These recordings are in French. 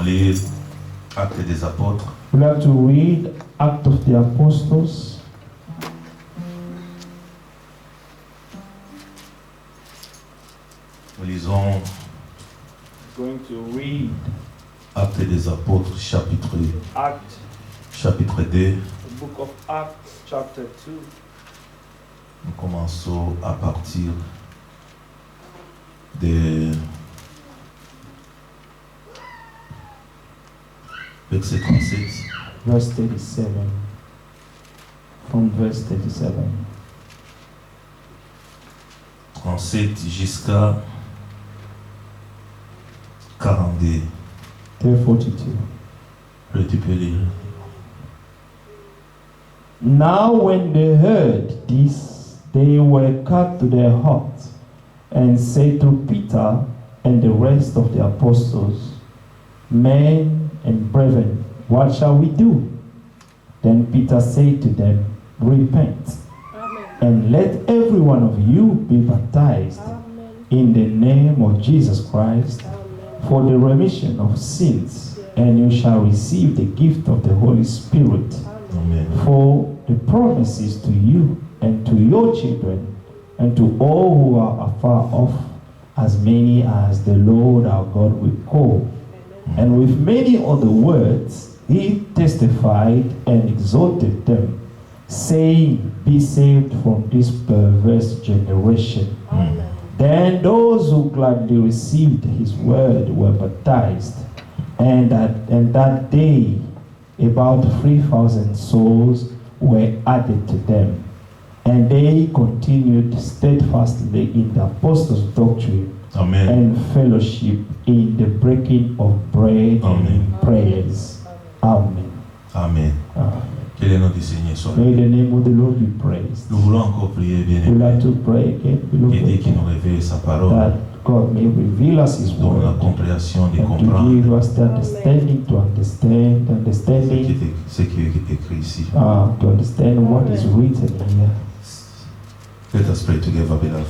lire Actes des Apôtres. We'll have to read Acts of the Apostles. Nous lisons Going to read Actes des Apôtres, chapitre Acts, 2. the book of Acts, chapter 2. Nous commençons à partir des versets 37. Verse 37. From verse 37. 37 jusqu'à 42. Till 42. Tu peux lire. Now when they heard this, they were cut to their hearts, and said to Peter and the rest of the apostles, Men and brethren, what shall we do? Then Peter said to them, Repent, and let every one of you be baptized in the name of Jesus Christ for the remission of sins, and you shall receive the gift of the Holy Spirit. Amen. For the promises to you and to your children and to all who are afar off, as many as the Lord our God will call. And with many other words he testified and exhorted them, saying, Be saved from this perverse generation. Then those who gladly received his word were baptized, and that day about 3,000 souls were added to them. And they continued steadfastly in the apostles' doctrine Amen. and fellowship, in the breaking of bread Amen. and prayers. Amen. Amen. Amen. Que le nom du Seigneur soit. May the name of the Lord be praised. Nous voulons encore prier, bien We'd like aimé, to pray again, et dès qu'il beloved, nous révèle sa parole, that God may reveal us His donne la word compréhension de and to comprendre give us the understanding to understand, ce qui est écrit ici. to understand what is written here. Let us pray together, beloved.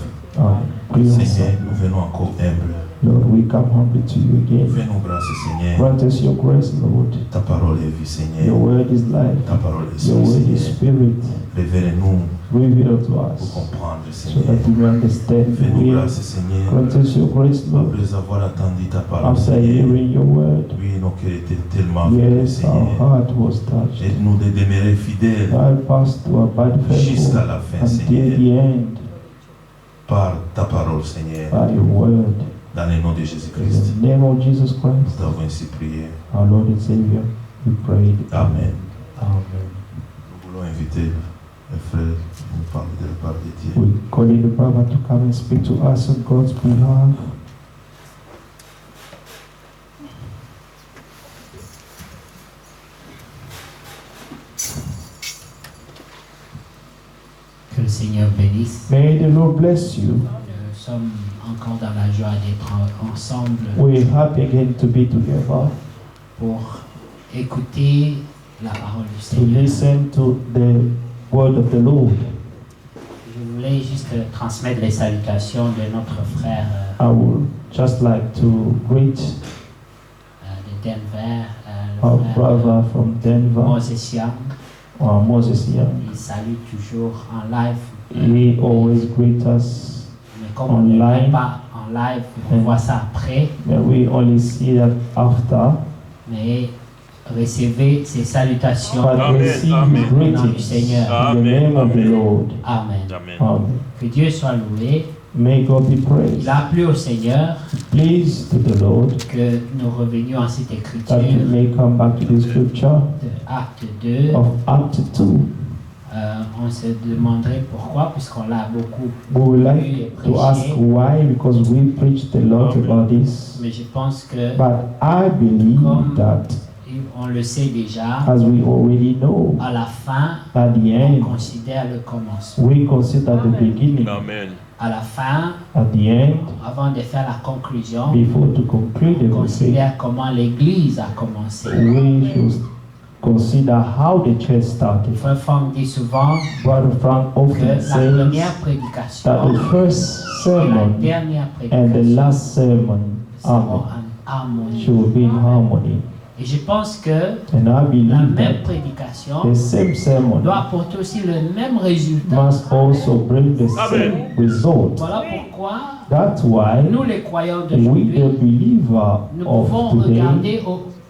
Please, Seigneur, nous venons encore humbles. Lord, we come humbly to you again. Fais-nous grâce, Seigneur. Grant us your grace, Lord. Ta parole est vie, Your Seigneur. word is life. Ta parole est Your source, word is Seigneur. spirit. Révèle-nous Reveal it to pour us comprendre, so Seigneur. that we may understand the Fais-nous will. grâce, Seigneur. Grant us your grace, Lord. Après avoir entendu ta parole, After Seigneur. hearing your word, Oui, nos cœurs étaient tellement vibrés, yes, our Seigneur. heart was touched. Aide-nous de demeurer fidèles Help us to abide jusqu'à faithful la fin, until Seigneur. the end Par ta parole, Seigneur. by your word. Dans le nom de In Jésus-Christ. the name of Jesus Nous Christ, t'avons ainsi prié. our Lord and Savior, we pray. Amen. Amen. Nous voulons inviter les frères à nous parler de la part de Dieu. We call in the brother to come and speak to us on God's behalf. Que le Seigneur bénisse. May the Lord bless you. Nous sommes encore dans la joie d'être ensemble We're happy again to be together pour écouter la parole du to Seigneur. listen to the word of the Lord. Je voulais juste transmettre les salutations de notre frère I would just like to greet de Denver, our le frère brother from Denver, Moses Young. Moses Young. Il salue toujours en live. He always greets us, Mais comme on ne le online. voit pas en live, on voit ça après. but we only see that after. Mais recevez ces salutations But Amen, receive amen. his au nom du greetings in Seigneur. the Amen, name of the amen. Lord. Amen. Amen. Amen. Que Dieu soit loué. May God be praised. Il a plu au Seigneur Please to the Lord que nous revenions à cette that we écriture may come back to the scripture de Acte 2. of Act 2. On se demanderait pourquoi, puisqu'on l'a beaucoup We would lu like et to ask prêché. why, because we preached a lot Amen. about this. Mais je pense que, But I believe Comme- that, on le sait déjà, as we already know, à la fin, at the on end, considère le commencement. we consider the beginning. Amen. À la fin, At the end, avant de faire la conclusion, before to conclude on everything, considère comment l'Église a commencé. we should consider how the church started. Frère Franck dit souvent Brother Frank que often la says première that prédication the first et la sermon dernière and the prédication last sermon seront amen, harmonie. should be in harmony. Et je pense que And I la believe même that prédication the same sermon doit apporter aussi le même résultat. must also bring the same result. Voilà pourquoi That's why nous, les croyants we, the d'aujourd'hui, believer nous of pouvons today, regarder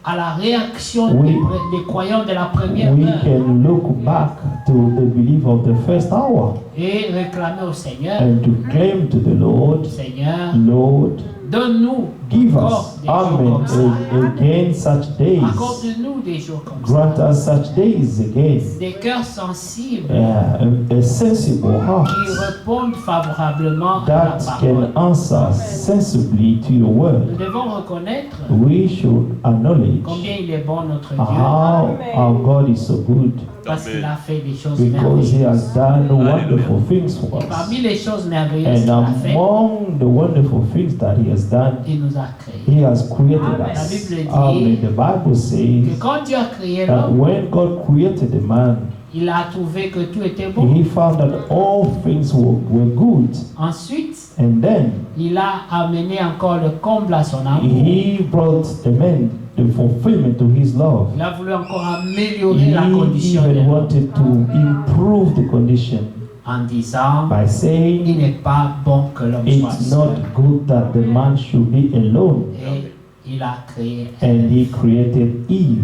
à la réaction Oui. des croyants de la première we heure can look back to the believer of the first hour et réclamer au Seigneur, and to claim to the Lord, Seigneur, Lord, donne-nous give encore us, des jours amen, comme ça. again such days. Accorde-nous des jours comme Grant ça. us such days again. Des cœurs sensibles A sensible heart qui répondent favorablement à la that parole. can answer sensibly to your Nous word. devons reconnaître We should acknowledge combien il est bon notre Dieu how our God is so good parce qu'il a fait des choses because He merveilleuses. has done wonderful things for Et parmi us. les choses merveilleuses And qu'il a fait, among the wonderful things that He has done, il nous a créés. He has created La us. Bible dit Amen. The Bible Que says quand Dieu a créé that l'homme, when God created the man, il a trouvé que tout était bon. He found that all things were good. Ensuite, And then il a amené encore le comble à son amour. He brought the man the fulfillment to His love. Il a voulu encore améliorer He la condition de even l'homme wanted to improve the condition en disant by il saying n'est pas bon que l'homme soit it's seul. not good that the man should be alone. Et il a créé. And He created Eve.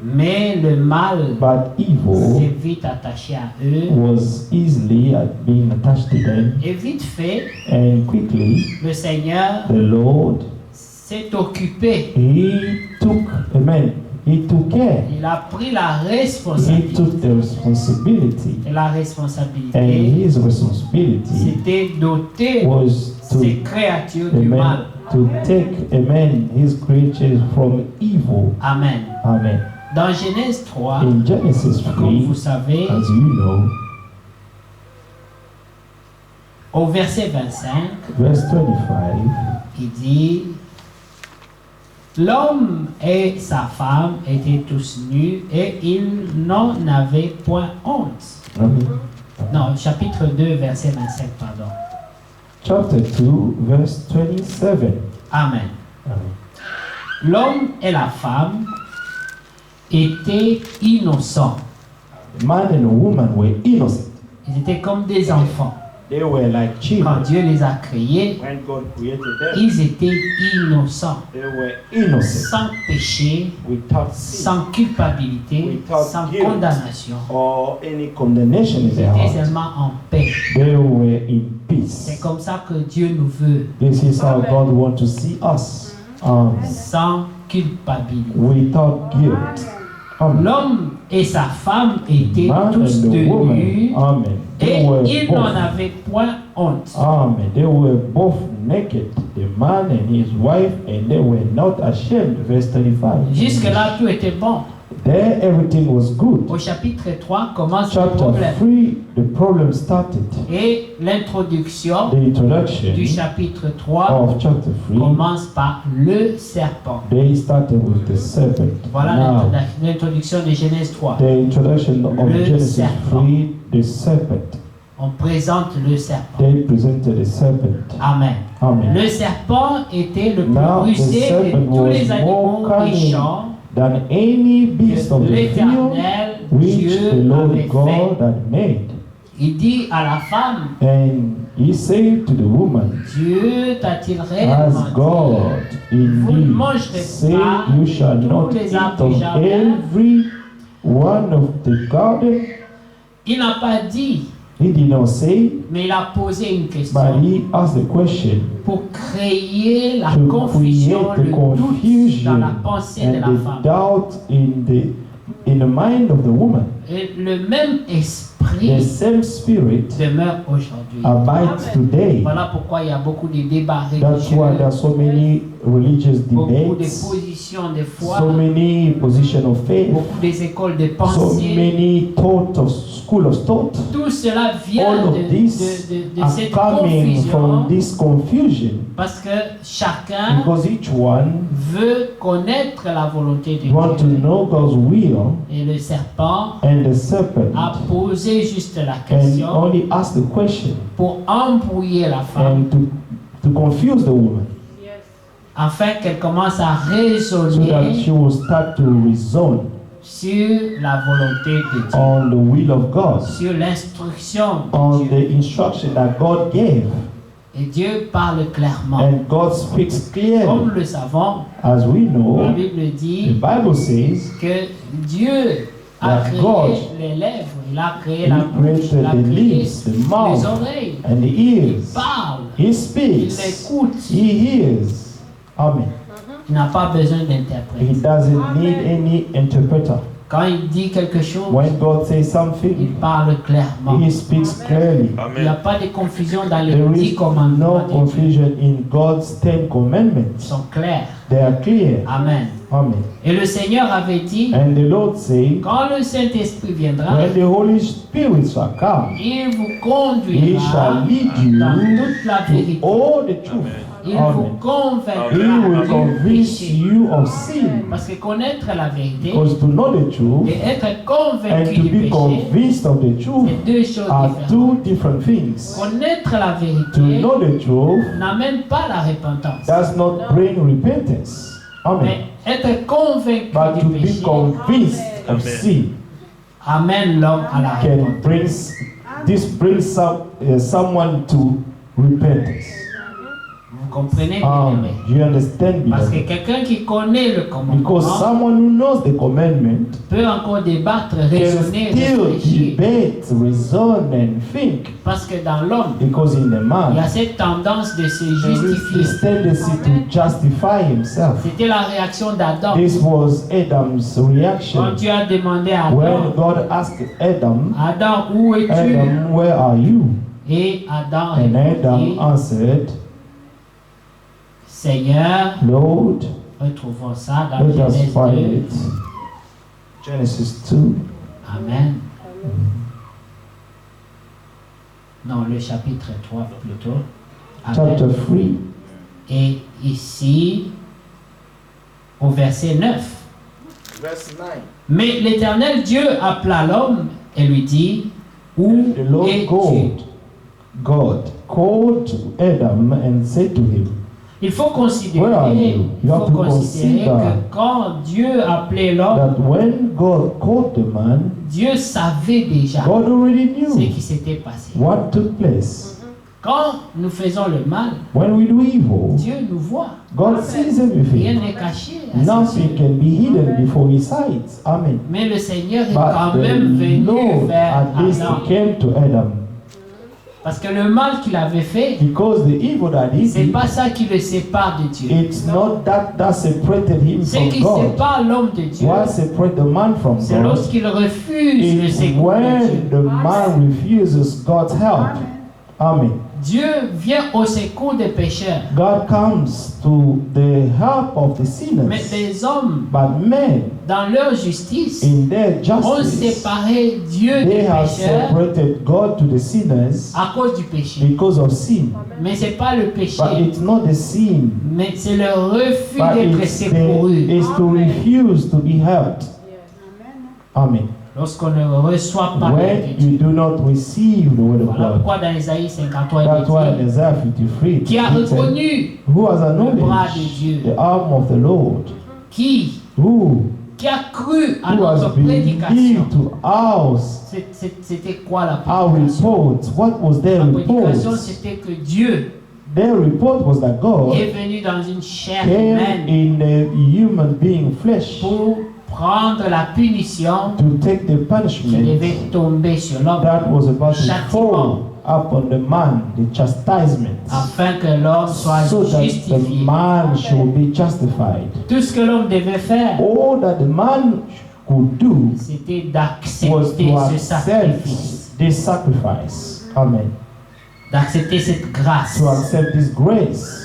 Mais le mal But s'est evil vite attaché à eux. was easily being attached to them. Et vite fait, And quickly, le Seigneur the Lord, s'est occupé. He took care. Il a pris la He responsabilité. took the responsibility. Et la And responsabilité, His responsibility c'était doter was ces to, créatures du mal. amen, to take, amen, His creatures from evil. Amen. Amen. Dans Genèse 3, In Genesis comme 3, vous savez, as you know, au verset 25, verse 25, il dit: l'homme et sa femme étaient tous nus et ils n'en avaient point honte. amen. Non, chapitre 2, verset 25, pardon. Chapter 2, verse 27. Amen. Amen. L'homme et la femme étaient innocents. The man and the woman were innocent. Ils étaient comme des enfants. They were like Quand children. Dieu les a créés, When God created them, ils étaient innocents, they were innocent, sans péché, without sin sans culpabilité, Without sans guilt. condamnation. or any condemnation in Ils their étaient heart. seulement en paix. They were in C'est peace. comme ça que Dieu nous veut, This is how God wants to see us, sans culpabilité. without guilt. Amen. L'homme et sa femme étaient Man tous and the de woman, nus amen. et They were ils n'en both, avaient point honte. amen. They were both naked, the man and his wife, and they were not ashamed. Verse 35. Jusque-là, tout était bon. There, everything was good. Au chapitre 3 commence le Chapter problème. 3, the problem started. Et l'introduction The introduction du chapitre 3 of chapter 3, commence par le serpent. they started with the serpent. Voilà Now, l'introduction de Genèse 3. the introduction of Le Genesis serpent. 3, the serpent. On présente le serpent. They presented the serpent. Amen. Amen. Le serpent était le plus Now, the rusé de serpent tous was les animaux more des cunning champs than any beast que of the field l'Éternel which Dieu the Lord avait fait. God had made. Il dit à la femme, And he said to the woman, Dieu t'a-t-il réellement as dit, God vous ne indeed mangerez said, pas you shall tous not les eat arbres du of jardin? every one of the garden. Il n'a pas dit, He did not say, mais il a posé une but question he asked the question pour créer la to confusion, create le the doute dans confusion la pensée de and la the femme. doubt in the mind of the woman. Et le même The esprit same spirit demeure aujourd'hui. abides today. Voilà pourquoi il y a beaucoup de débats That's why there religieux, are so many religious beaucoup de debates, positions de foi, so many position of faith, beaucoup des écoles de so pensée. many school of thought. Tout cela All vient of this de are cette coming from confusion this confusion parce que chacun because each one veut connaître la volonté de want to Dieu. know God's will, Et le serpent and the serpent a posé juste la and question only ask the question pour embrouiller la femme. and to confuse the woman. afin qu'elle commence à so that raisonner she will start to reason sur la volonté de Dieu, on the will of God, sur l'instruction de on Dieu. the instruction that God gave. Et Dieu parle clairement. And God speaks Comme clearly. le savons, As we la know, Bible the dit Bible says que Dieu a that créé God, les lèvres, il a créé He la bouche, il a created the créé lips, the les mouth, oreilles. and the Il ears. parle, He il speaks. écoute. He hears. Amen. Il n'a pas besoin He d'interpréter. doesn't need any interpreter. Quand il dit quelque chose, When God says il something, parle clairement. He speaks clearly. Il n'y a pas de confusion dans les There 10 is commandements no de Dieu. confusion in God's 10 Ils commandments. sont clairs. They are clear. Amen. Amen. Et le Seigneur avait dit, And the Lord said, quand le Saint-Esprit viendra, when the Holy Spirit shall come, il vous He conduira shall lead dans you toute la to vérité. all the truth. Il vous Amen. He convaincra will du convince péché. you of sin. Parce que connaître la vérité Because to know the truth et être and convaincu to du be péché, convinced of the truth c'est deux choses are différentes. two different things. Connaître la To vérité know the truth n'amène pas la repentance. does not bring repentance. Amen. Mais être convaincu But to du be péché convinced of sin amène l'homme à la can repentance. brings someone to repentance. Vous comprenez, bien-aimé? You understand, Parce que beloved? quelqu'un qui connaît le Because commandement someone who knows the commandment peut encore débattre, can raisonner, still réfléchir. debate, reason, and think. Parce que dans l'homme, Because in the il y a man, cette tendance de se there is justifier. this tendency to justify himself. C'était la réaction d'Adam. This was Adam's Quand reaction. Dieu a demandé à When Adam, God asked Adam, Adam, où es-tu? Adam, where are you? Et Adam And Adam répondit, answered, Seigneur, Lord, retrouvons ça dans let us Genèse find 2. it. Genesis 2. Amen. Non, le chapitre 3 plutôt. Amen. Chapter 3. Et ici, au verset 9. Verse 9. Mais l'Éternel Dieu appela l'homme et lui dit, où The Lord es-tu? God called to Adam and said to him, Il faut Where are considérer, you? il You have faut to considérer consider que quand Dieu appelait l'homme, that when God called the man, Dieu savait déjà God already ce knew qui s'était passé. what took place. Quand nous faisons le mal, When we do evil, Dieu nous voit. God sees Rien everything. n'est caché à ses Nothing yeux. can be hidden before His sight. Amen. Mais le Seigneur est But quand the même venu Lord vers at least Adam. came to Adam. Parce que le mal qu'il avait fait, Because the evil that he c'est did, pas ça qui le sépare de Dieu. it's not that separated him Ce from qui God. sépare l'homme de Dieu, What separates the man from c'est God lorsqu'il refuse le is secours de when Dieu. the man refuses God's help. Amen. Dieu vient au secours des pécheurs. God comes to the help of the Mais sinners. les hommes, But men, dans leur justice, in their ont justice, séparé Dieu they des have pécheurs separated God to the sinners à cause du péché. because of sin. Mais c'est pas le péché, But it's not the sin, mais c'est le refus but d'être secouru. it's to refuse to be helped. Amen. Lorsqu'on ne reçoit pas l'aide When de Dieu. you do not receive the word of Voilà God. pourquoi dans Isaïe 53, il That's why in est dit, Isaiah 53, qui a it said, reconnu, who has le bras de acknowledged Dieu. the arm of the Lord? qui Qui a cru à has notre prédication. believed to ours, C'était quoi la our prédication? report? What was their La report? prédication, c'était que Dieu Their report was that God est venu dans une chair came humaine in a human being flesh pour prendre la punition to take the qui punishment devait tomber sur l'homme, that was about to Châtiment. fall upon the man, the chastisement, afin que l'homme soit so that the justifié. man should be justified. Tout ce que l'homme devait faire, All that the man could do c'était was d'accepter to ce accept sacrifice, this sacrifice. Amen. d'accepter cette grâce. To accept this grace.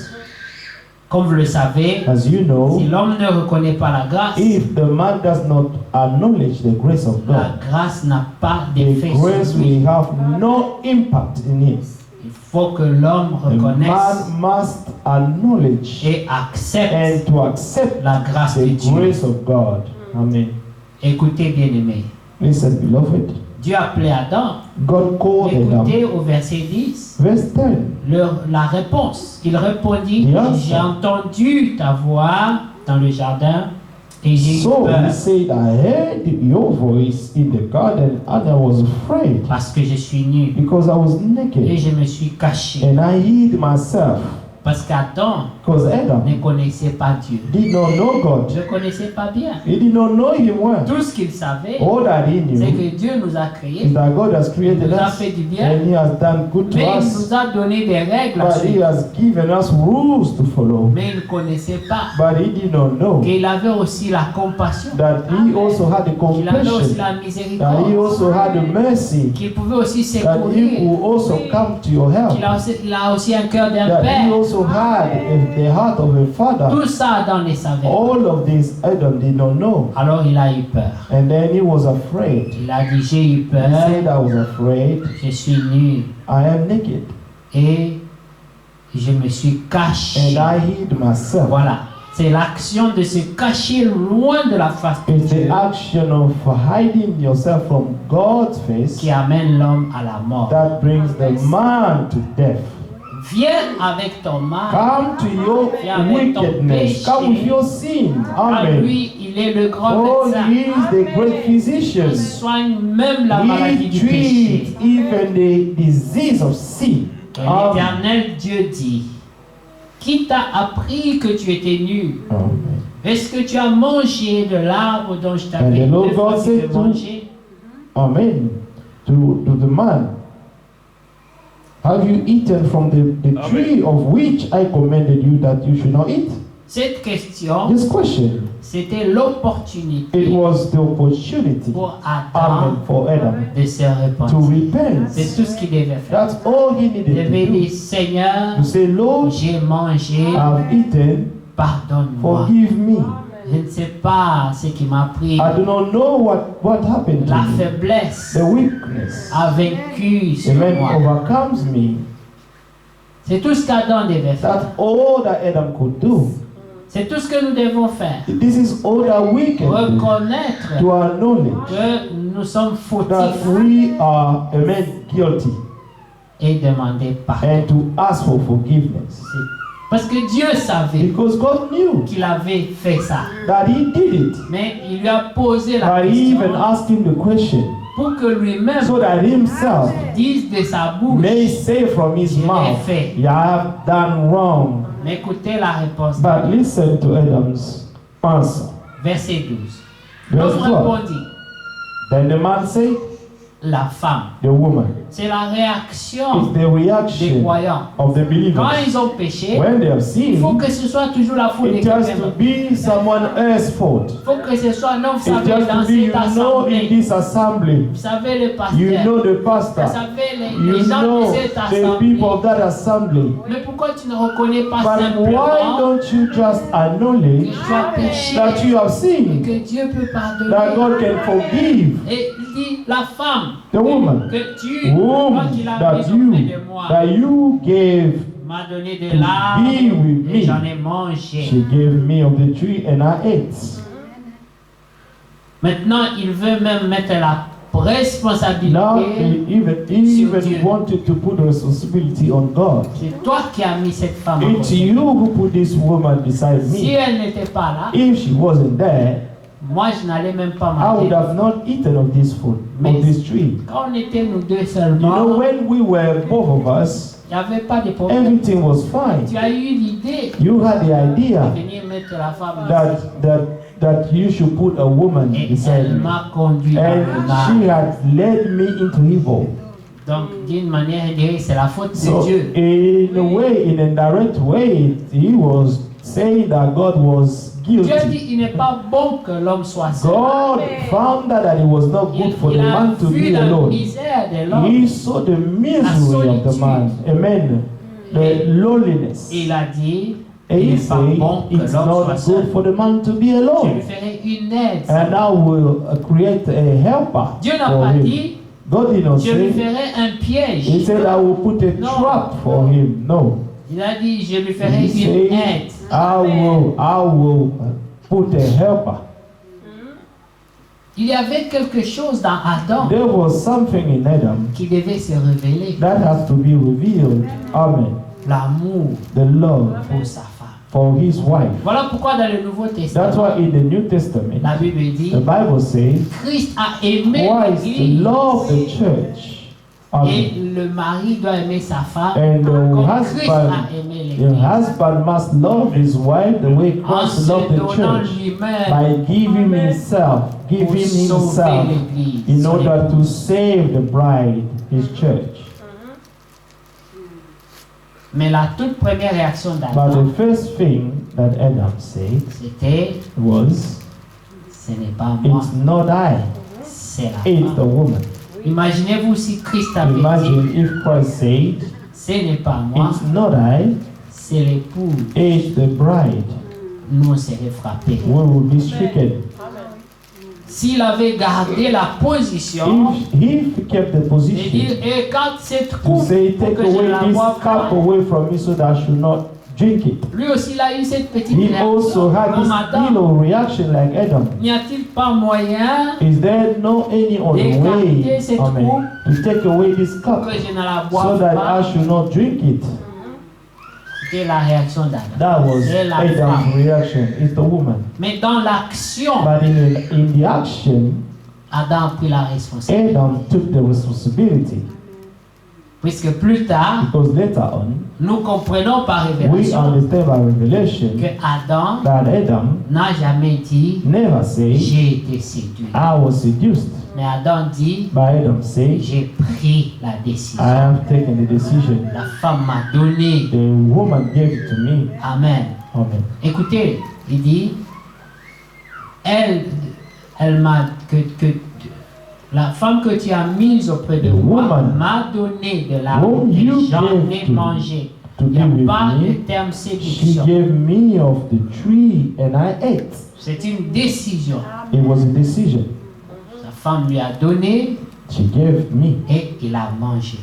Comme vous le savez, As you si know, l'homme ne reconnaît pas la grâce, if the man does not acknowledge the grace of la God, grâce n'a pas the d'effet grace sur lui. will have no impact in him. Il faut que l'homme The reconnaisse man must acknowledge et accepte and to accept la grâce de the Dieu. grace of God. Amen. Écoutez, bien-aimés, Listen, beloved. Dieu a appelé Adam God called Adam. Écoutez au verset 10. Verse 10. La réponse. Il répondit, Yes. j'ai entendu ta voix dans le jardin et j'ai eu So he peur said, I heard your voice in the garden and I was afraid parce que je suis nu because I was et naked je me suis caché. and I hid myself Parce qu'Adam because Adam ne connaissait pas Dieu. did not know God. Je ne connaissais pas bien. He did not know him well. Tout ce qu'il savait, All that he c'est knew que Dieu nous a is créés, that God has il created nous a us fait du bien, and he has done good to mais il us, nous a donné des règles à but he suivre. has given us rules to follow. Mais il ne connaissait pas But he did not know qu'il avait aussi la compassion, that he also had the qu'il avait aussi compassion, la that he miséricorde, also had the mercy, qu'il pouvait aussi that he secourir, could also come to your help, qu'il a aussi un cœur d'un that he père. also had the heart of a father. Tout ça, Adam ne savait pas. All of this Adam did not know. Alors il a eu peur. And then he was afraid. Il a dit, j'ai eu He said, peur, I was afraid. je suis nu I am naked. et je me suis caché. And I hid myself. Voilà. C'est l'action de se cacher loin de la face de It's Dieu the action of hiding yourself from God's face qui amène l'homme à la mort. that brings the man to death. Viens avec ton mal. Come to your wickedness. Come with your sin. Car Amen. lui, il est le grand Oh, médecin. he is the great physician. Il soigne même la maladie He du péché. treats even the disease of sin. Et l'Éternel Dieu dit, qui t'a appris que tu étais nu? Amen. Est-ce que tu as mangé de l'arbre dont je And t'avais the Lord dit God de said to- manger? Amen. To the man, have you eaten from the tree of which I commanded you that you should not eat? Cette question, This question, c'était l'opportunité it was the opportunity, pour Adam Amen, for Adam de se to repentir. repent. C'est tout ce qu'il devait faire. That's all he Il needed devait to do. dire, Seigneur, To say, Lord, j'ai mangé, I've eaten, pardonne-moi. forgive me. Je ne sais pas ce qui m'a pris. I do not know what happened to La me. faiblesse The weakness, a vaincu sur amen, moi. overcomes me. C'est tout ce qu'Adam devait faire. That's all that Adam could do. C'est tout ce que nous devons faire. This is all that we can do. Reconnaître To acknowledge que nous sommes that fautifs we are, amen, guilty, et demander pardon. and to ask for forgiveness. C'est- Parce que Dieu savait Because God knew qu'il avait fait ça. that he did it. Mais il lui a posé la But he even question asked him the question pour que lui-même so that himself dise de sa bouche. may say from his Je l'ai mouth, fait. "You have done wrong." Mais écoutez la réponse. But listen to Adam's answer. Verset 12. Verse L'homme 12. répondit, Then the man said, la femme. the woman. C'est la It's réaction the des reaction croyants. of the Quand believers. ils ont péché, When they have il faut sinned, que ce soit toujours la faute de it has quelqu'un to d'autre. be someone else's fault. Il faut que ce soit, non, vous It savez, has dans to be, you cette know, in assemblée, this assembly. vous savez, le You pasteur, know the vous pastor. savez, les You gens know de cette the assemblée. people of that assembly. Mais pourquoi tu ne reconnais pas But why simplement don't you just que acknowledge tu as péché that you have et sinned, que Dieu peut that pardonner? God can forgive? Et il dit, la femme The woman, que tu, whom toi qui l'as that mise auprès de moi, you gave, m'a donné de to l'arbre be with et me. j'en ai mangé. She gave me of the tree and I ate. Maintenant, il veut même mettre la Now responsabilité. he even wanted to put the responsibility on God. C'est toi qui as mis cette femme à It's côté. you who put this woman beside Si me. elle n'était pas là, If she wasn't there, moi je n'allais même pas I would manger. have not eaten of this fruit, of this tree. Quand on était nous deux You seulement, know, when we were both of us, il n'y avait pas de problème. everything was fine. Tu as eu l'idée You had the de idea venir mettre la femme ici. that you should put a woman Et beside elle me. m'a conduit dans And le she mal. had led me into evil. Donc, d'une manière indirecte, c'est la faute de So, Dieu. in a way, in a direct way, he was saying that God was Dieu guilty. dit il n'est pas bon que l'homme soit seul. God found out that it was not good for Il the a man to vu be la alone. misère de l'homme. He saw the misery of the man. Amen. The loneliness. Et il a dit And il he n'est pas said, bon que it's l'homme not soit seul. good for the man to be Je lui alone. ferai une aide. And I will create a helper Dieu n'a for pas him. dit God did not je lui say, ferai un he piège. said, I will put a No. trap for him. No. Il a dit je lui He ferai une said, aide. I will put a helper. Il y avait quelque chose dans Adam There was something in Adam qui devait se révéler. that has to be revealed. Amen. L'amour The love pour sa femme. for his wife. Voilà pourquoi dans le Nouveau That's Testament, why in the New Testament, la Bible dit, the Bible says, Christ a aimé Christ l'Église loved the church. et Amen. le mari doit aimer sa femme And comme the Christ a husband, aimé the l'Église. husband must love his wife the way En Christ se loved the donnant church. lui-même By giving pour himself sauver l'Église. in son order to épouse. save the bride, his church. Mais la toute première réaction But d'Adam, the first thing that Adam said c'était, was, ce n'est pas moi, it's not I, c'est la it's the femme. woman. Imaginez-vous si Christ avait dit, Imagine if Christ said, ce n'est pas moi, it's not I, c'est l'épouse. it's the bride. Nous on serait frappés. We will be stricken. S'il avait gardé la position If he kept the et dire, position et quand cette to coupe, say, pour take que je away la this boive cup pas, away from me so that I should not drink it. lui aussi il a eu cette petite He also réaction. had Comme this Adam, little reaction like Adam. n'y a-t-il pas moyen Is there no any other way, d'écarter cette amen, to take away this cup que je ne la so boive that I pas? should not drink it? C'était la réaction d'Adam. That was C'est la Adam's femme. reaction. It's the woman. Mais dans l'action, But in the action, Adam a pris la responsabilité. Adam took the responsibility. Puisque plus tard, Because later on, nous comprenons par we révélation understand by revelation que Adam that Adam n'a jamais dit never said, j'ai été séduit. I was seduced. Mais Adam dit But Adam said, j'ai pris la décision. I have taken the decision. La femme m'a donné. The woman gave it to me. Amen. Amen. Écoutez, il dit, elle m'a que la femme que tu as mise auprès de The moi woman m'a donné de l'arbre whom et you j'en gave ai to- mangé. to Il n'y a be with pas de me. terme She séduction. gave me of the tree and I ate. C'est une décision. It was a decision. Sa femme lui a donné She gave me. et il a mangé.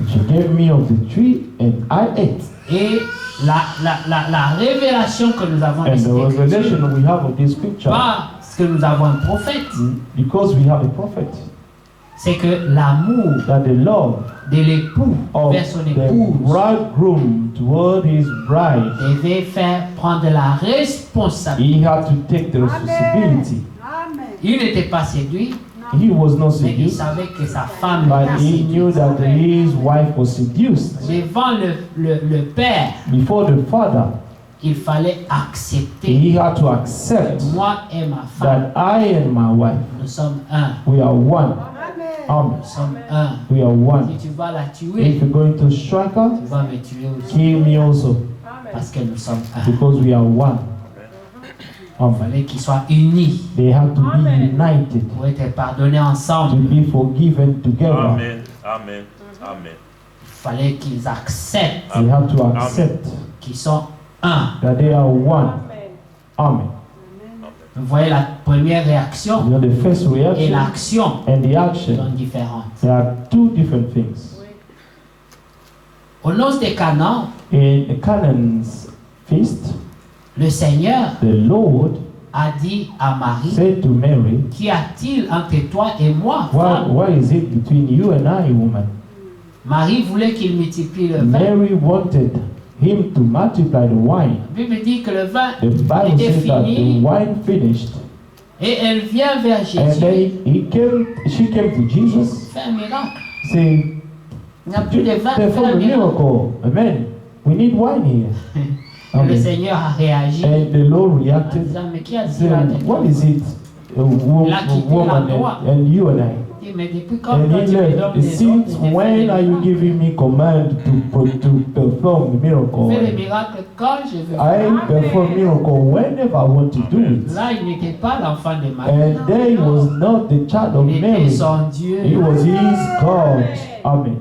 She gave me of the tree and I ate. Et la révélation que nous avons de And cette the écriture, revelation we have of this scripture, parce que nous avons un prophète, because we have a prophet, c'est que l'amour that the love de l'époux of vers son the épouse bridegroom toward his bride, devait faire prendre la responsabilité. he had to take the responsibility. Il n'était pas séduit, He was not mais il seduced, savait que sa femme but était he knew séduite. that his wife was seduced. Devant le père, Before the father, il fallait accepter. he had to accept Moi et ma femme, that I and my wife, nous sommes un. we are one. Amen. Nous sommes un. We are one. Si tu vas la If tuer, you're going to strike her, tu vas me tuer aussi. kill me also, Parce que nous sommes un. because we are one. Il Amen. fallait qu'ils soient unis They have to be united, pour être pardonnés to ensemble. be forgiven together. Amen. Amen. Amen. Il fallait qu'ils acceptent They have to accept qu'ils sont un. that they are one. Amen. Vous voyez la première réaction You know, the first et reaction l'action and the sont action, différentes. there are two different things. Aux noces de Canaan, In Canaan's feast, le Seigneur the Lord a dit à Marie, said to Mary, qu'y a-t-il entre toi et moi, what femme? is it between you and I, woman? Marie voulait qu'il multiplie le vin. Mary wanted him to multiply the wine. La Bible dit que le vin The Bible était says that the fini wine finished, et elle vient vers and Jésus. then she came to Jesus, Fais un miracle. saying, Il n'y a plus de vin. Fais perform un a miracle. miracle. Amen. We need wine here. Et le Amen. Seigneur a réagi And the Lord en reacted, disant, mais qui a dit là saying, what is it, Il a quitté woman l'endroit. and you and I? Il dit, mais depuis quand And toi he tu me left. donnes des ordres, Since je fais when des are you miracles. giving me command to perform the Je fais des miracle? miracles quand je veux. I perform miracle whenever I want to do it. Là, il n'était pas l'enfant de Marie. And there he was not the child of Il était Mary. son Dieu. He was his God. Amen.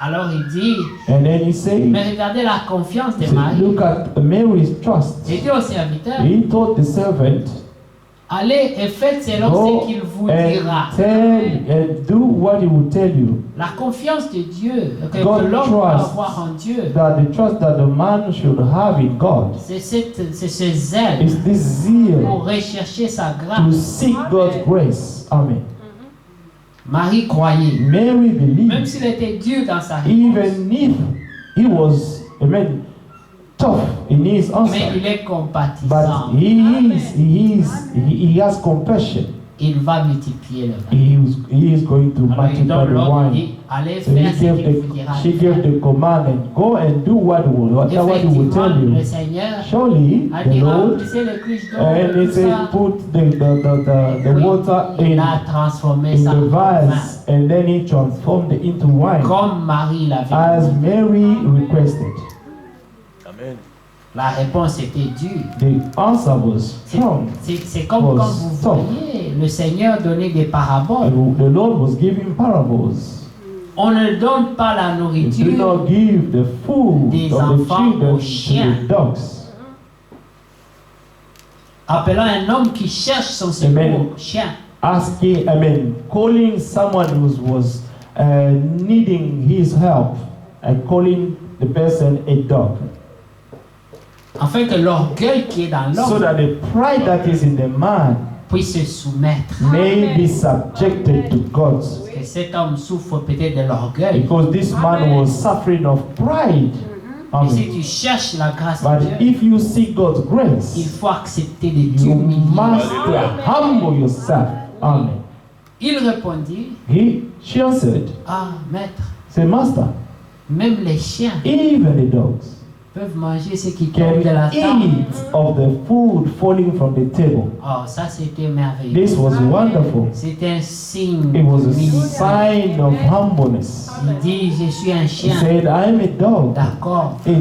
Alors il dit, And then he said, mais regardez la confiance de Marie. look at Mary's trust. Il dit au serviteur, He told the servant, Allez et faites selon Go ce qu'il vous dira. and do what he will tell you. La confiance de Dieu, que God l'homme doit trusts avoir en Dieu, that the trust that the man should have in God c'est ce zèle is this zeal pour rechercher sa to grâce. seek God's grace. Amen. Marie croyait, Mary même believed, s'il était dur dans sa réponse, even if he was, tough in his mais answer, il est but compatissant. he has compassion. Il va multiplier le vin. He is going to Alors il multiply donne the l'ordre, il wine. dit, allez So faire ce qu'il vous dira. she gave the command and go and do whatever he will Effectivement, tell le you. Seigneur Surely a the dit, Lord, remplissez les cruches d'eau, and he tout said, ça. put the Oui, water il in a transformé the ça en vin. vase, and then he transformed it into wine, Comme Marie l'avait as dit. Mary requested. Amen. La réponse était dure. The answer was strong. C'est comme quand vous voyez le Seigneur donner des paraboles. The Lord was giving parables. On ne donne pas la He did nourriture not give the food des of the enfants children aux to chiens. the dogs. appelant un homme qui cherche son Amen. secours, chien. Calling someone who was needing his help, and calling the person a dog. Afin que l'orgueil qui est dans So l'homme that the pride that is in the man puisse se soumettre. may be subjected to God. Parce que cet homme souffre peut-être de l'orgueil. Because this man was suffering of pride. Et si Amen. tu cherches la grâce de But Dieu, if you seek God's il grace, faut accepter de you t'humilier. must humble yourself. Amen. Il répondit, She answered, ah maître, say, Master, même les chiens even the dogs peuvent manger ce qui can tombe de la table. eat of the food falling from the table. Oh, ça c'était merveilleux. This was wonderful. C'est un signe It was a d'humilité. sign of humbleness. Il dit, je suis un He chien. said, I am a dog. D'accord. I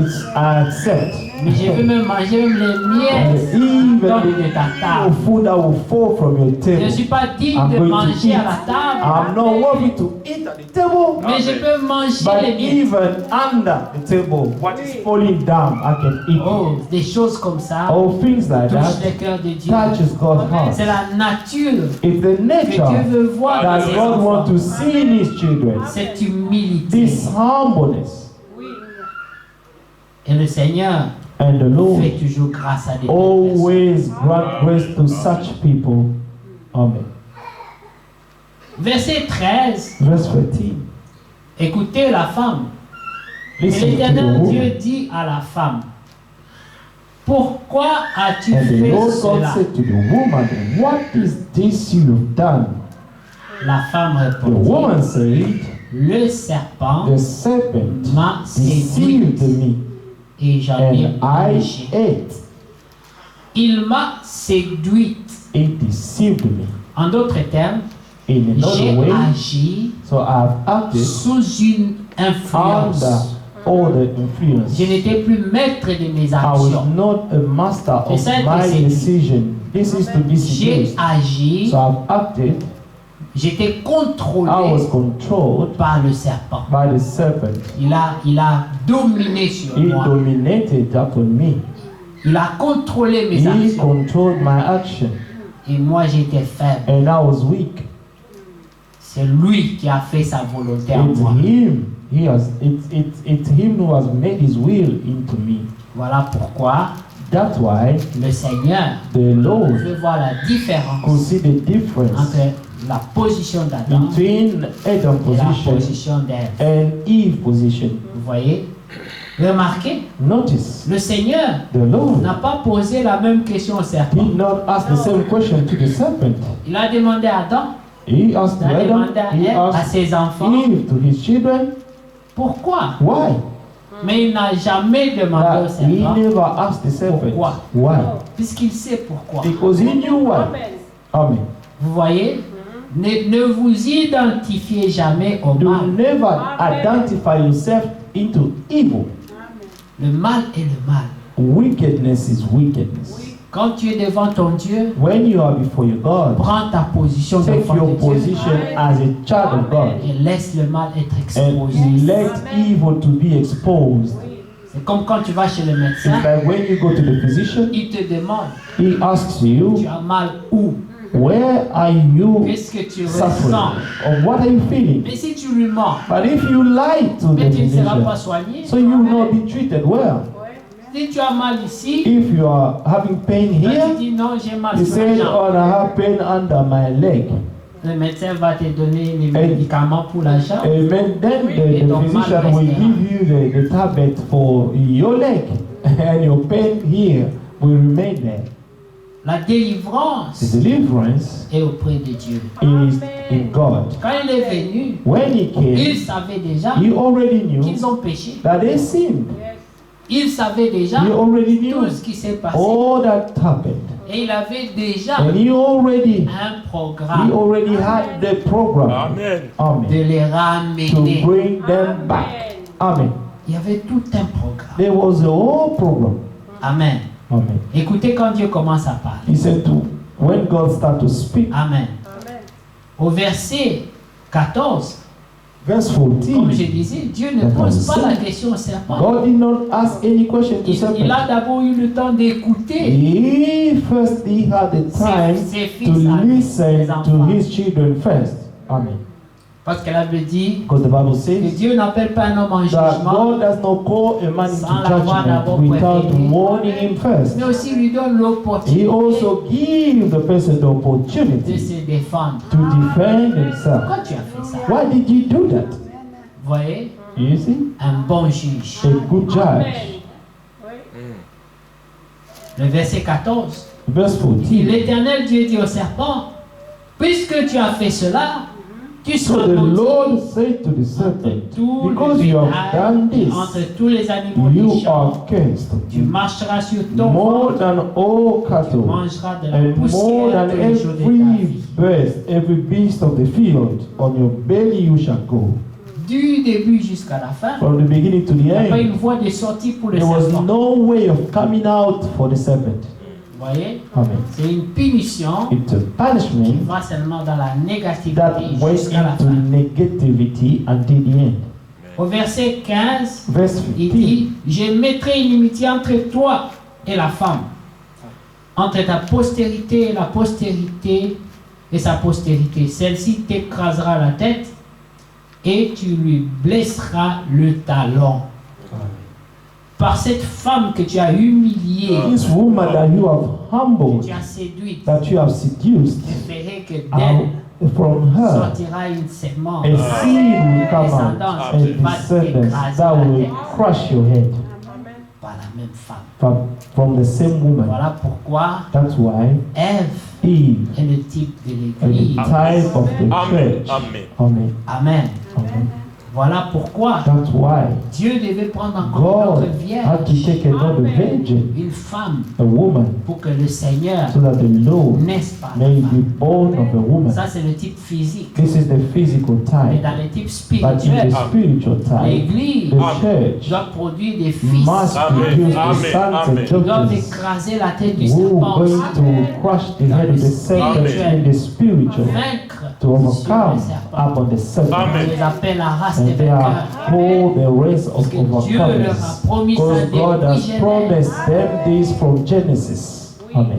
accept. Mais je veux même manger même les And miettes even tombent de ta the table. food that will fall from your Je ne table, suis pas digne I'm de going to manger eat. à la table, I'm not worthy to eat at the table. mais je peux manger But les miettes. even under the table, what is falling down, I can eat. Oh, des choses comme ça All things like touchent that le cœur de Dieu. touches God's heart. C'est la nature It's the que Dieu nature veut voir dans that ses God wants enfants. to see in His children. Cette humilité. This humbleness. Et le Seigneur And the Lord fait toujours grâce à des personnes. always grant grace to such people. Amen. Verset 13. Verse 13. Écoutez la femme. Et Listen to the l'Éternel Dieu woman. dit à la femme, pourquoi as-tu And the fait Lord God cela? said to the woman, what is this you've done? La femme The woman répondit, said, le serpent the serpent m'a deceived séduite me, et j'en ai and I mangé. ate. Il m'a séduite. It deceived me. En d'autres termes, In j'ai another way, agi so I've acted sous une influence. under all the influence. Je n'étais plus maître de mes I was actions. not a master C'est of ça que my c'est dit. decision. This is to be J'ai seduced. agi, So I've acted. j'étais I was contrôlé controlled par le serpent. by the serpent. Il a dominé sur He moi. dominated upon me. Il a contrôlé mes He actions. controlled my action, Et moi, j'étais faible. and I was weak. C'est lui qui a fait sa volonté en It's moi. him. It's him who has made his will into me. Voilà pourquoi That's why le Seigneur the Lord veut voir la could différence see the difference entre la position d'Adam between Adam et la position position d'Ève. and Eve position. Vous voyez? Remarquez, Notice, le Seigneur the Lord n'a pas posé la même question au serpent. did not ask the same question to the serpent. Il a demandé à Adam, He asked il a Adam, demandé à he Ève, à asked ses enfants, Eve, to his children, pourquoi? why? Mais il n'a jamais demandé au But he serpent, never asked the serpent, Pourquoi? why? puisqu'il sait pourquoi. Because he knew why. Amen. Vous voyez? Ne vous identifiez jamais au Do mal. never identify yourself into evil. Le mal est le mal. Wickedness is wickedness. Quand tu es devant ton Dieu, When you are before your God, prends ta position take d'enfant your de Dieu position as a child of God et laisse le mal être and exposé. let evil to be exposed. C'est comme quand tu vas chez le It's médecin, like when you go to the physician, il te demande, he asks tu you, as mal où? where are you Qu'est-ce que tu suffering? ressens? Or what are you feeling? Mais si tu lui mens, But if you lie to mais the tu ne seras pas physician, soigné. so you will not be treated well. Si tu as mal ici, If you are having pain ben tu here, dis non, j'ai mal you sur say, la jambe. oh, I have pain under my leg. Le médecin va te donner les médicaments pour la jambe. Amen. Then Et the ton mal physician will restera. give you the tablet for your leg, and your pain here will remain there. La délivrance The deliverance est auprès de Dieu. is in God. Quand il est venu, When he il came, savait déjà he already knew qu'ils ont péché. that they sinned. Il savait déjà He already knew tout ce qui s'est passé. all that happened. Et il avait déjà And he already had the program. Amen. Amen. de les To ramener. bring them back. Amen. Il y avait tout un programme. There was a whole program. Amen. Amen. Écoutez quand Dieu commence à parler. He said to, when God started to speak, Amen. Au verset 14, verse comme je 14, disais, Dieu ne pose pas la question au serpent. God did not ask any question to Il serpent. a d'abord eu le temps d'écouter He had the time ses to fils, listen ses to enfants. his children first. Amen. Parce qu'elle avait dit Because the Bible que says Dieu n'appelle pas un homme en that jugement, God does not call a man Sans into l'avoir d'abord judgment without prévenu. warning him first. mais aussi lui donne He l'opportunité also gives the person the de opportunity se défendre. to defend himself. Pourquoi tu as fait ça? Why did you do that? Vous voyez, You see? un bon juge. A good judge. Le verset 14. Verse Il dit, 14. l'Éternel Dieu dit au serpent, puisque tu as fait cela, tu So seras the Lord maudit said to the entre serpent, tous because les you have bétails done et this, entre tous les animaux des you champs. are cursed. Tu marcheras sur ton More ventre, than all tu cattle, mangeras de la and more poussière than tous les jours de ta every vie. beast, every beast of the field, on your belly you shall go. Du début jusqu'à la fin, From the beginning to the il n'y a pas une end, voie de sortie pour le there was serpent. no way of coming out for the serpent. Vous voyez, Amen. c'est une punition It's a qui punishment va seulement dans la that négativité went jusqu'à la into fin. negativity until the end. Au verset 15, Verse il 15. dit, je mettrai une inimitié entre toi et la femme, entre ta postérité et la postérité et sa postérité. Celle-ci t'écrasera la tête et tu lui blesseras le talon. Par cette femme que tu as humiliée, This woman that you have que humbled, tu as séduite, that you have seduced, je ferai que d'elle from her, sortira une sémence, a seed will come out, a descendant that will crush your head par la même femme. from the same woman. Voilà pourquoi That's why Ève Eve est le type de is the l'Église. type of the Amen. church. Amen. Amen. Amen. Amen. Voilà pourquoi That's why Dieu devait prendre en compte God notre had to vierge, take another virgin, une femme, a woman, pour que le Seigneur so that the Lord naisse par la may be femme. born of a woman. Ça, c'est le type physique. This is the physical Mais type. dans le type But in spirituel, the spiritual type, l'Église the church doit produire des fils must Amen. produce the Amen. sons and Amen. qui doivent daughters écraser la tête du who serpent, are going to crush the head of the serpent in the spiritual, vaincre to sur le overcome serpent. upon the serpent. On Amen. les appelle la race des And they vainqueurs. are called the race Parce of que Dieu leur a overcomers. promis ça Because God depuis has Genèse. promised them this from Genesis. Amen.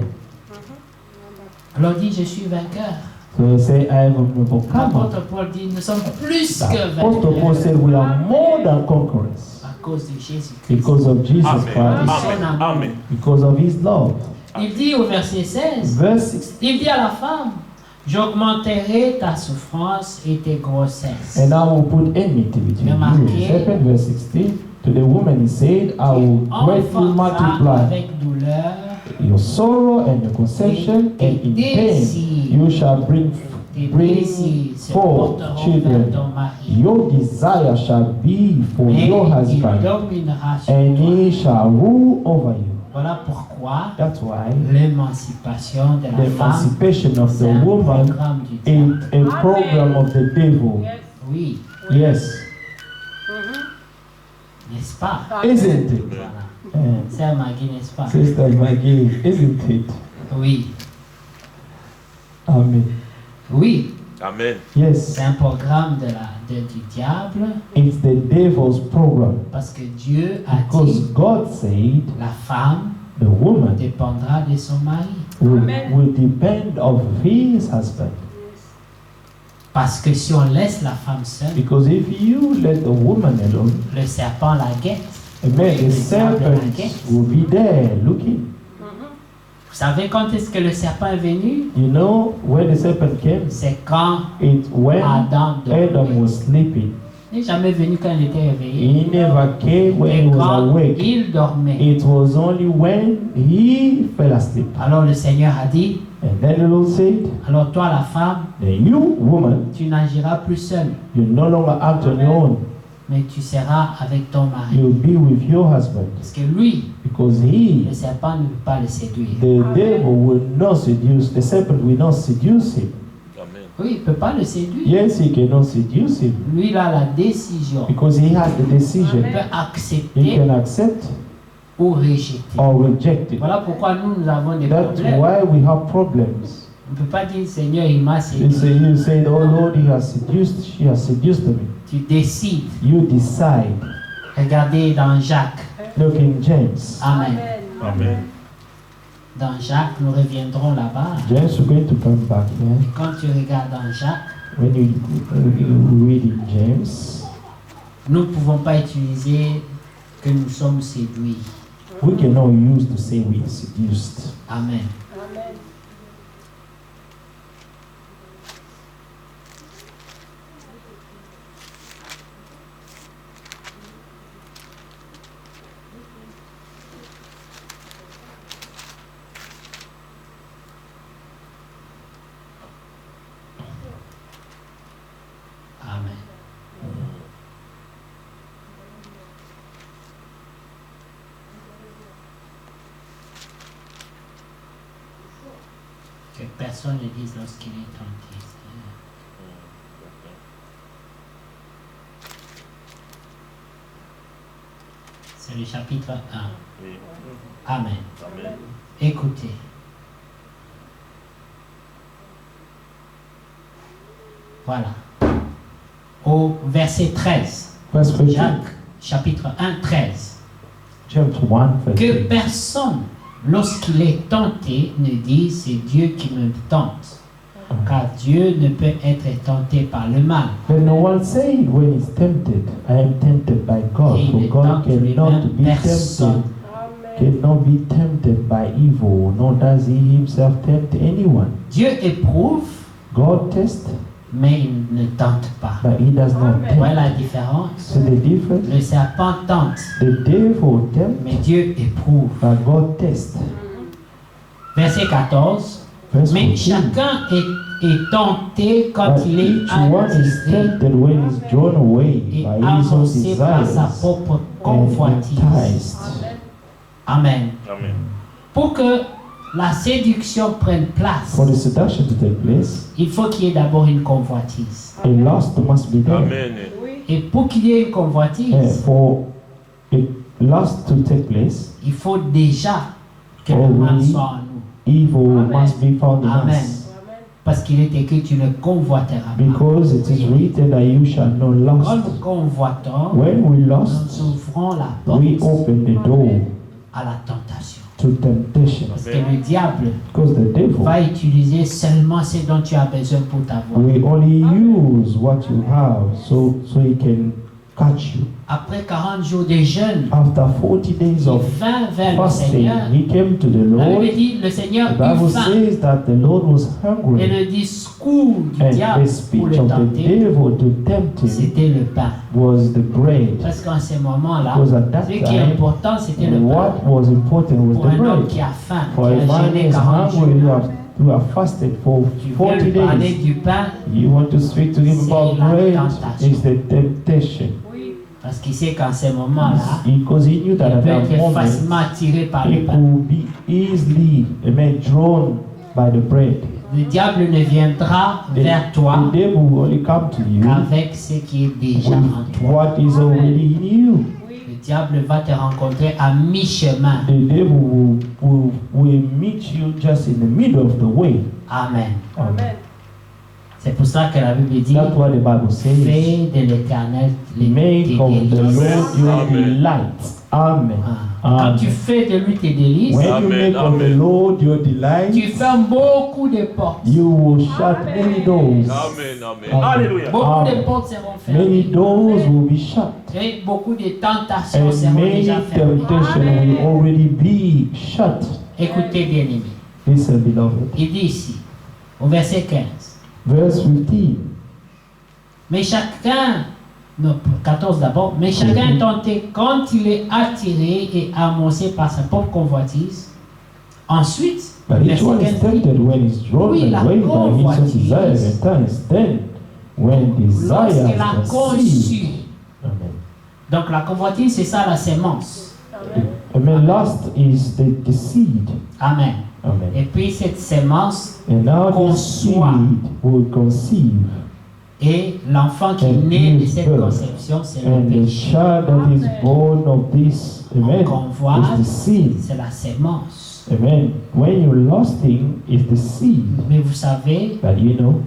Alors dit, je suis vainqueur. So they say, I am an overcomer. L'apôtre Paul dit, nous sommes plus The que Apostle Paul vainqueurs said, we are more than conquerors à cause de Jésus-Christ. because of Jesus Amen. Christ, Amen. Amen. because of his love. Il dit au verset 16, Verse 16. il dit à la femme, j'augmenterai ta souffrance et tes grossesses. And I will put enmity between you and the serpent. Verse 16. To the woman he said, I will greatly Enfantera multiply avec douleur your sorrow and your conception, and in pain you shall bring tes désirs se forth porteront vers children. ton mari. Your desire shall be for Mais your il husband, dominera sur and toi. he shall rule over you. Voilà pourquoi That's why l'émancipation de the la femme emancipation of c'est the un woman programme du diable. is a program of the devil. Oui, Yes, n'est-ce pas? isn't it? Voilà. Sœur Maggie, n'est-ce pas? Sister Maggie, isn't it? Oui, Amen. oui. Amen. Yes, C'est un programme du diable it's the devil's program. parce que Dieu a Because dit God said la femme the woman dépendra de son mari. will depend of his husband. Parce que si on laisse la femme seule, Because if you let the woman alone, le serpent la guette. amen, the serpent will be there looking. Vous savez quand est-ce que le serpent est venu? You know, when the serpent came, C'est quand it's when Adam Adam dormait. was sleeping. Il n'est jamais venu quand il était réveillé. He never came when Et he was quand awake. il dormait. It was only when he fell asleep. Alors le Seigneur a dit, And then the Lord said, alors toi la femme, then you, woman, tu n'agiras plus seule, you no longer act on your own. mais tu seras avec ton mari. You'll be with your husband. Parce que lui, Because he, le serpent ne peut pas le séduire. the devil, will not seduce, the serpent will not seduce him. Amen. Oui, il ne peut pas le séduire. Yes, he cannot seduce him. Lui, il a la décision. Because he has the decision. Il peut He accepter can accept ou rejeter. or reject it. Voilà pourquoi nous avons des That's problèmes. why we have problems. On ne peut pas dire, Seigneur, il m'a You séduit. say, oh Lord, he has seduced, she has seduced me. Tu décides. You decide. Regardez dans Jacques. Look in James. Amen. Amen. Dans Jacques, nous reviendrons là-bas. James, we're going to come back here. Quand tu regardes dans Jacques, When you read in James, nous ne pouvons pas utiliser que nous sommes séduits. we cannot use to say we are seduced. Amen. Amen. Que personne ne dise lorsqu'il est tenté. C'est le chapitre 1. Oui. Amen. Amen. Écoutez. Voilà. Au verset 13. Verse 13. Jacques, chapitre 1, 13. James 1, verse Que 13. personne, lorsqu'il est tenté, ne dise c'est Dieu qui me tente. Car Dieu ne peut être tenté par le mal. Let no one say when he's tempted, I am tempted by God. Et il For ne God tente cannot lui-même be personne. cannot be tempted by evil, nor does he himself tempt anyone. Dieu éprouve, God tests, mais il ne tente pas. but he does not Voilà tempt. la différence. So the difference, Le serpent tente, the devil tempts, mais Dieu éprouve. but God tests. Verset 14. Verse Mais 14. chacun est tenté quand But il est each one is attisé tempted when he's drawn away et by his own avancé par sa desires propre and convoitise. enticed. Amen. Amen. Pour que la séduction prenne place, For the seduction to take place, il faut qu'il y ait d'abord une convoitise. a lust must be there. Amen. Et pour qu'il y ait une convoitise, For a lust to take place, il faut déjà que Oh, le mal oui. soit en nous. evil must be found in Amen. us. Parce qu'il est écrit, tu ne convoiteras pas. Because it is written that you shall not Quand lust. nous convoitons, When we nous lust, ouvrons la porte we open the door à la tentation. to temptation. Parce que le diable Because the devil va utiliser seulement ce dont tu as besoin pour t'avoir. will only use what you have so he can catch you. Après 40 jours de jeûne, After 40 days il of vint vers le fasting, Seigneur. he came to the La Lord. Bible dit, le Seigneur The eut Bible faim. says that the Lord was Et hungry, le discours du and diable the pour speech le of the tenter, devil to tempt him c'était le pain. was the bread. Parce qu'en ce moment-là, Because at that ce qui est time, important, c'était le pain. what was important was Pour the un homme bread. qui a faim, For a qui a man jeûné who is 40 jours, hungry, who have fasted for tu viens 40 lui parler days, du pain you want to speak to him C'est about la bread, tentation. is the temptation. parce qu'il sait qu'en ce moment-là, Because he knew that il at peut that être moment, facilement attiré par he le pain. could be easily drawn by the bread. Le diable ne viendra vers toi The devil will only come to you qu'avec ce qui est déjà en with toi. what is already in you. Le diable va te rencontrer à mi-chemin. The devil will meet you just in the middle of the way. Amen. Amen. C'est pour ça que la Bible dit, That's what the Bible says. fais de l'Éternel tes Make of the délices. Lord your Amen. delight. Amen. Quand Amen. tu fais de lui tes délices, When you Amen, make of the amen. Lord your tu delight, fermes beaucoup de portes. you will shut many doors. Amen. Amen. Amen. Alléluia. Beaucoup Amen. de portes seront Many fermées. doors will be shut. Et beaucoup de tentations And seront many déjà fermées. temptations will already be shut. Écoutez, bien-aimés. Listen, beloved. Il dit ici, au verset 15, Verse 15. mais chacun, non, 14 d'abord, mais chacun est tenté quand il est attiré et amassé par sa propre convoitise. Ensuite, But each verset one is 15 dit, tempted when he's drawn Oui, la away by his own convoitise. desires and times. Then, when desire lorsqu'elle a is conçu, conceived. Amen. donc la convoitise, c'est ça la sémence. Amen. Last is the seed. Amen. Amen. Et puis cette sémence And now this seed Conçoit. will conceive. et l'enfant qui est And né de gives cette birth. conception, c'est le And the péché. child that is born of this, amen, Convoite, is the seed. c'est la sémence. Amen. When you're lusting, is the seed. Mais vous savez, But you know,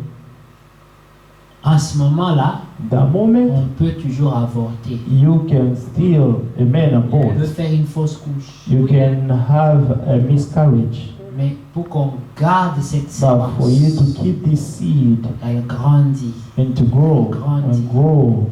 en ce moment-là, the moment on peut toujours avorter. you can still, amen, On peut abort. faire une fausse couche. You can have a miscarriage. Mais pour qu'on garde cette But for you sémence, to keep this seed elle grandit. and to grow Grandit. and grow,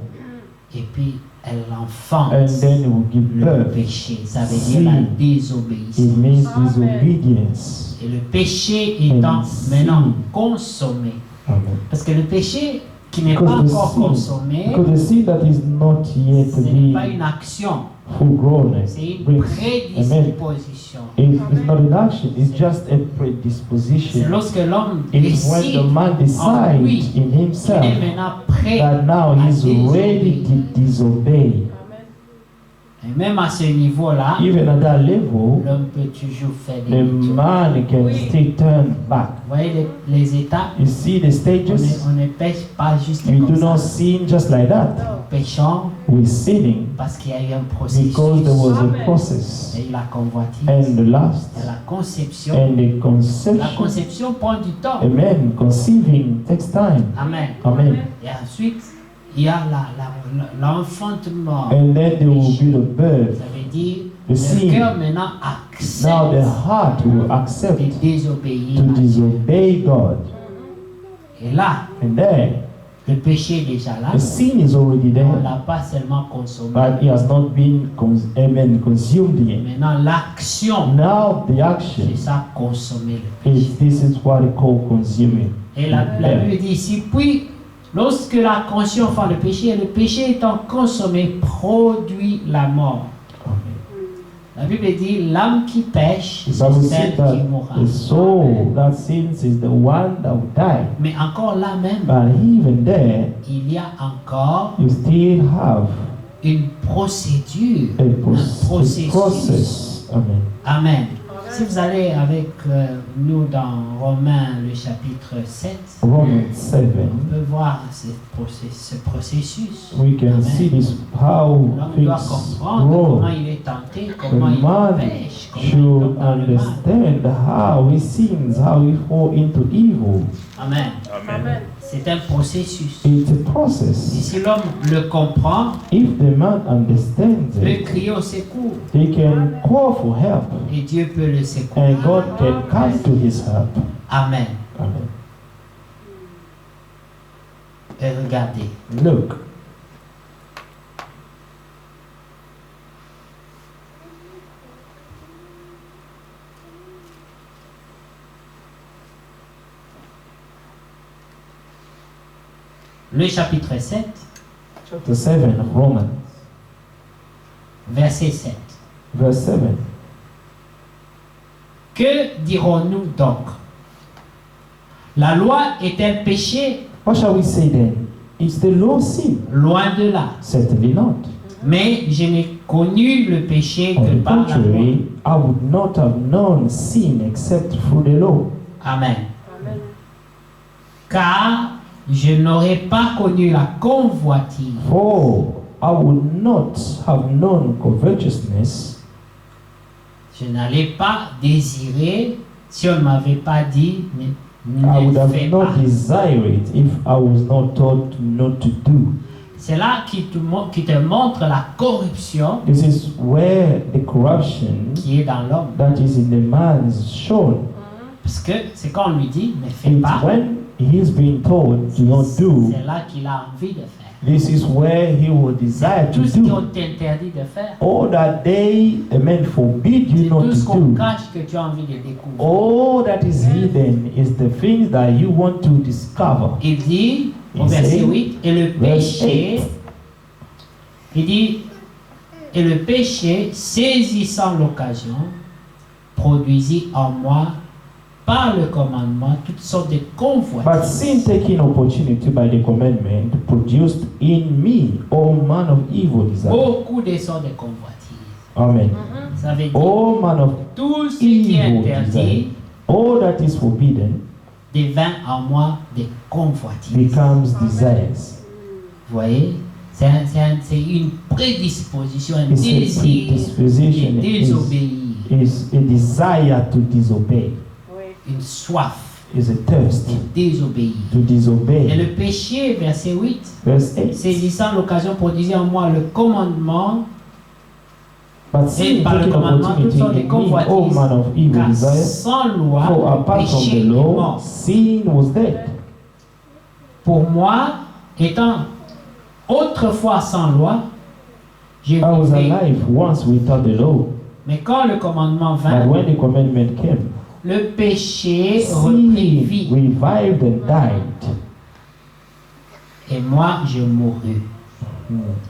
Et puis, elle enfante and then it will give le birth, péché. Ça veut dire la it désobéissance. means disobedience. Et le péché étant And maintenant sin. consommé. Amen. Parce que le péché qui n'est pas Because the encore sin, consommé, because the seed that is not yet ce n'est pas be une action, full grown, c'est une brings, prédisposition. it's not an action, it's just a C'est predisposition. lorsque l'homme It's when décide the man en decides lui in qu'il est himself maintenant prêt that now à he's ready désobéir. to disobey. Et même à ce niveau-là, Even at that level, l'homme peut toujours faire des the détours. man can still turn back. Vous voyez les étapes, You see the stages? on ne pêche pas juste We do comme not ça. sin just like that. Nous pêchons We're sinning parce qu'il y a eu un processus. because there was a Il y process a eu la convoitise, and the lust il y a la conception. and the La conception. conception prend du temps. Amen. Conceiving takes time. Amen. Amen. Et ensuite, il y a l'enfantement. And then there will be the birth. Ça veut dire The le seed. cœur maintenant Now the accepte heart will accept de désobéir. to à Dieu. disobey God. Et là, And then le péché est déjà là. the sin is already On ne there, l'a pas seulement consommé. but it has not been consumed yet. Maintenant, l'action, Now the action c'est ça, consommer le péché. is this is what they call consuming. Et la Bible dit ici, puis, lorsque la conscience fait le péché étant consommé, produit la mort. La Bible dit, l'âme qui pêche, The c'est Bible celle says qui that mourra. the soul that sins is the one that will die. Mais encore là même, But even there, il y a encore you still have une procédure, a un processus. process. Amen. Amen. Si vous allez avec nous dans Romains, le chapitre 7, Romans 7. on peut voir ce processus. We can Amen. see this how L'homme doit things comprendre grow. comment il est tenté, The comment il man pêche, comment il should tombe dans le mal. understand how he sins, how he fall into evil. Amen. Amen. C'est un processus. It's a Et process. si l'homme le comprend, If the man understands il peut it, crier au secours he can call for help, et Dieu peut le secourir. and God can come to his help. Amen. Amen. Et regardez, Look, le chapitre 7, chapter 7 of Romans, verset 7. verse 7. Que dirons-nous donc? La loi est-elle péché? What shall we say then? Is the law sin? Loin de là. Certainly not. Mais je n'ai connu le péché On que the par la loi. contrary, I would not have known sin except through the law. Amen. Car je n'aurais pas connu la convoitise For I would not have known covetousness. je n'allais pas désirer si on ne m'avait pas dit I would ne have fais not pas. desired it if I was not told not to do. C'est là qui te montre la corruption This is where the corruption qui est dans l'homme. that is in the man is shown. Parce que c'est quand on lui dit ne fais It's pas, when he's being told do not do. c'est là qu'il a envie de faire. This is where he will desire to Tout ce qu'on do. t'interdit de faire, All that they, amen, forbid you c'est not tout ce to qu'on do. cache que tu as envie de découvrir. All that is hidden is the things that you want to discover. Il dit au Il verset dit, 8, et le verse péché, 8. il dit, et le péché, saisissant l'occasion, produisit en moi, par le commandement, toutes sortes de But convoitises. sin taking opportunity by the commandment produced in me all manner of evil desire. Beaucoup de sortes de convoitises. Amen. Ça veut dire, All manner of tout ce qui est evil interdit desire. All that is forbidden devint en moi des convoitises. becomes desires. Vous voyez, c'est une prédisposition, un It's a désir predisposition, de désobéir, is a desire to disobey. une soif Is a thirst de désobéir. to Et disobey. le péché, verset 8, Verse 8. saisissant l'occasion, produisait en moi le commandement, But sin par le taking commandement, toutes opportunity sortes de in me all convoitises, manner of evil car desire. sans loi, For le apart from péché the est law, mort. sin was dead. Pour moi, étant autrefois sans loi, j'ai I was vécu. alive once without the law. Mais quand le commandement But vint, when the commandment came, le péché reprit sin vie. revived and died. Et moi, je mourus.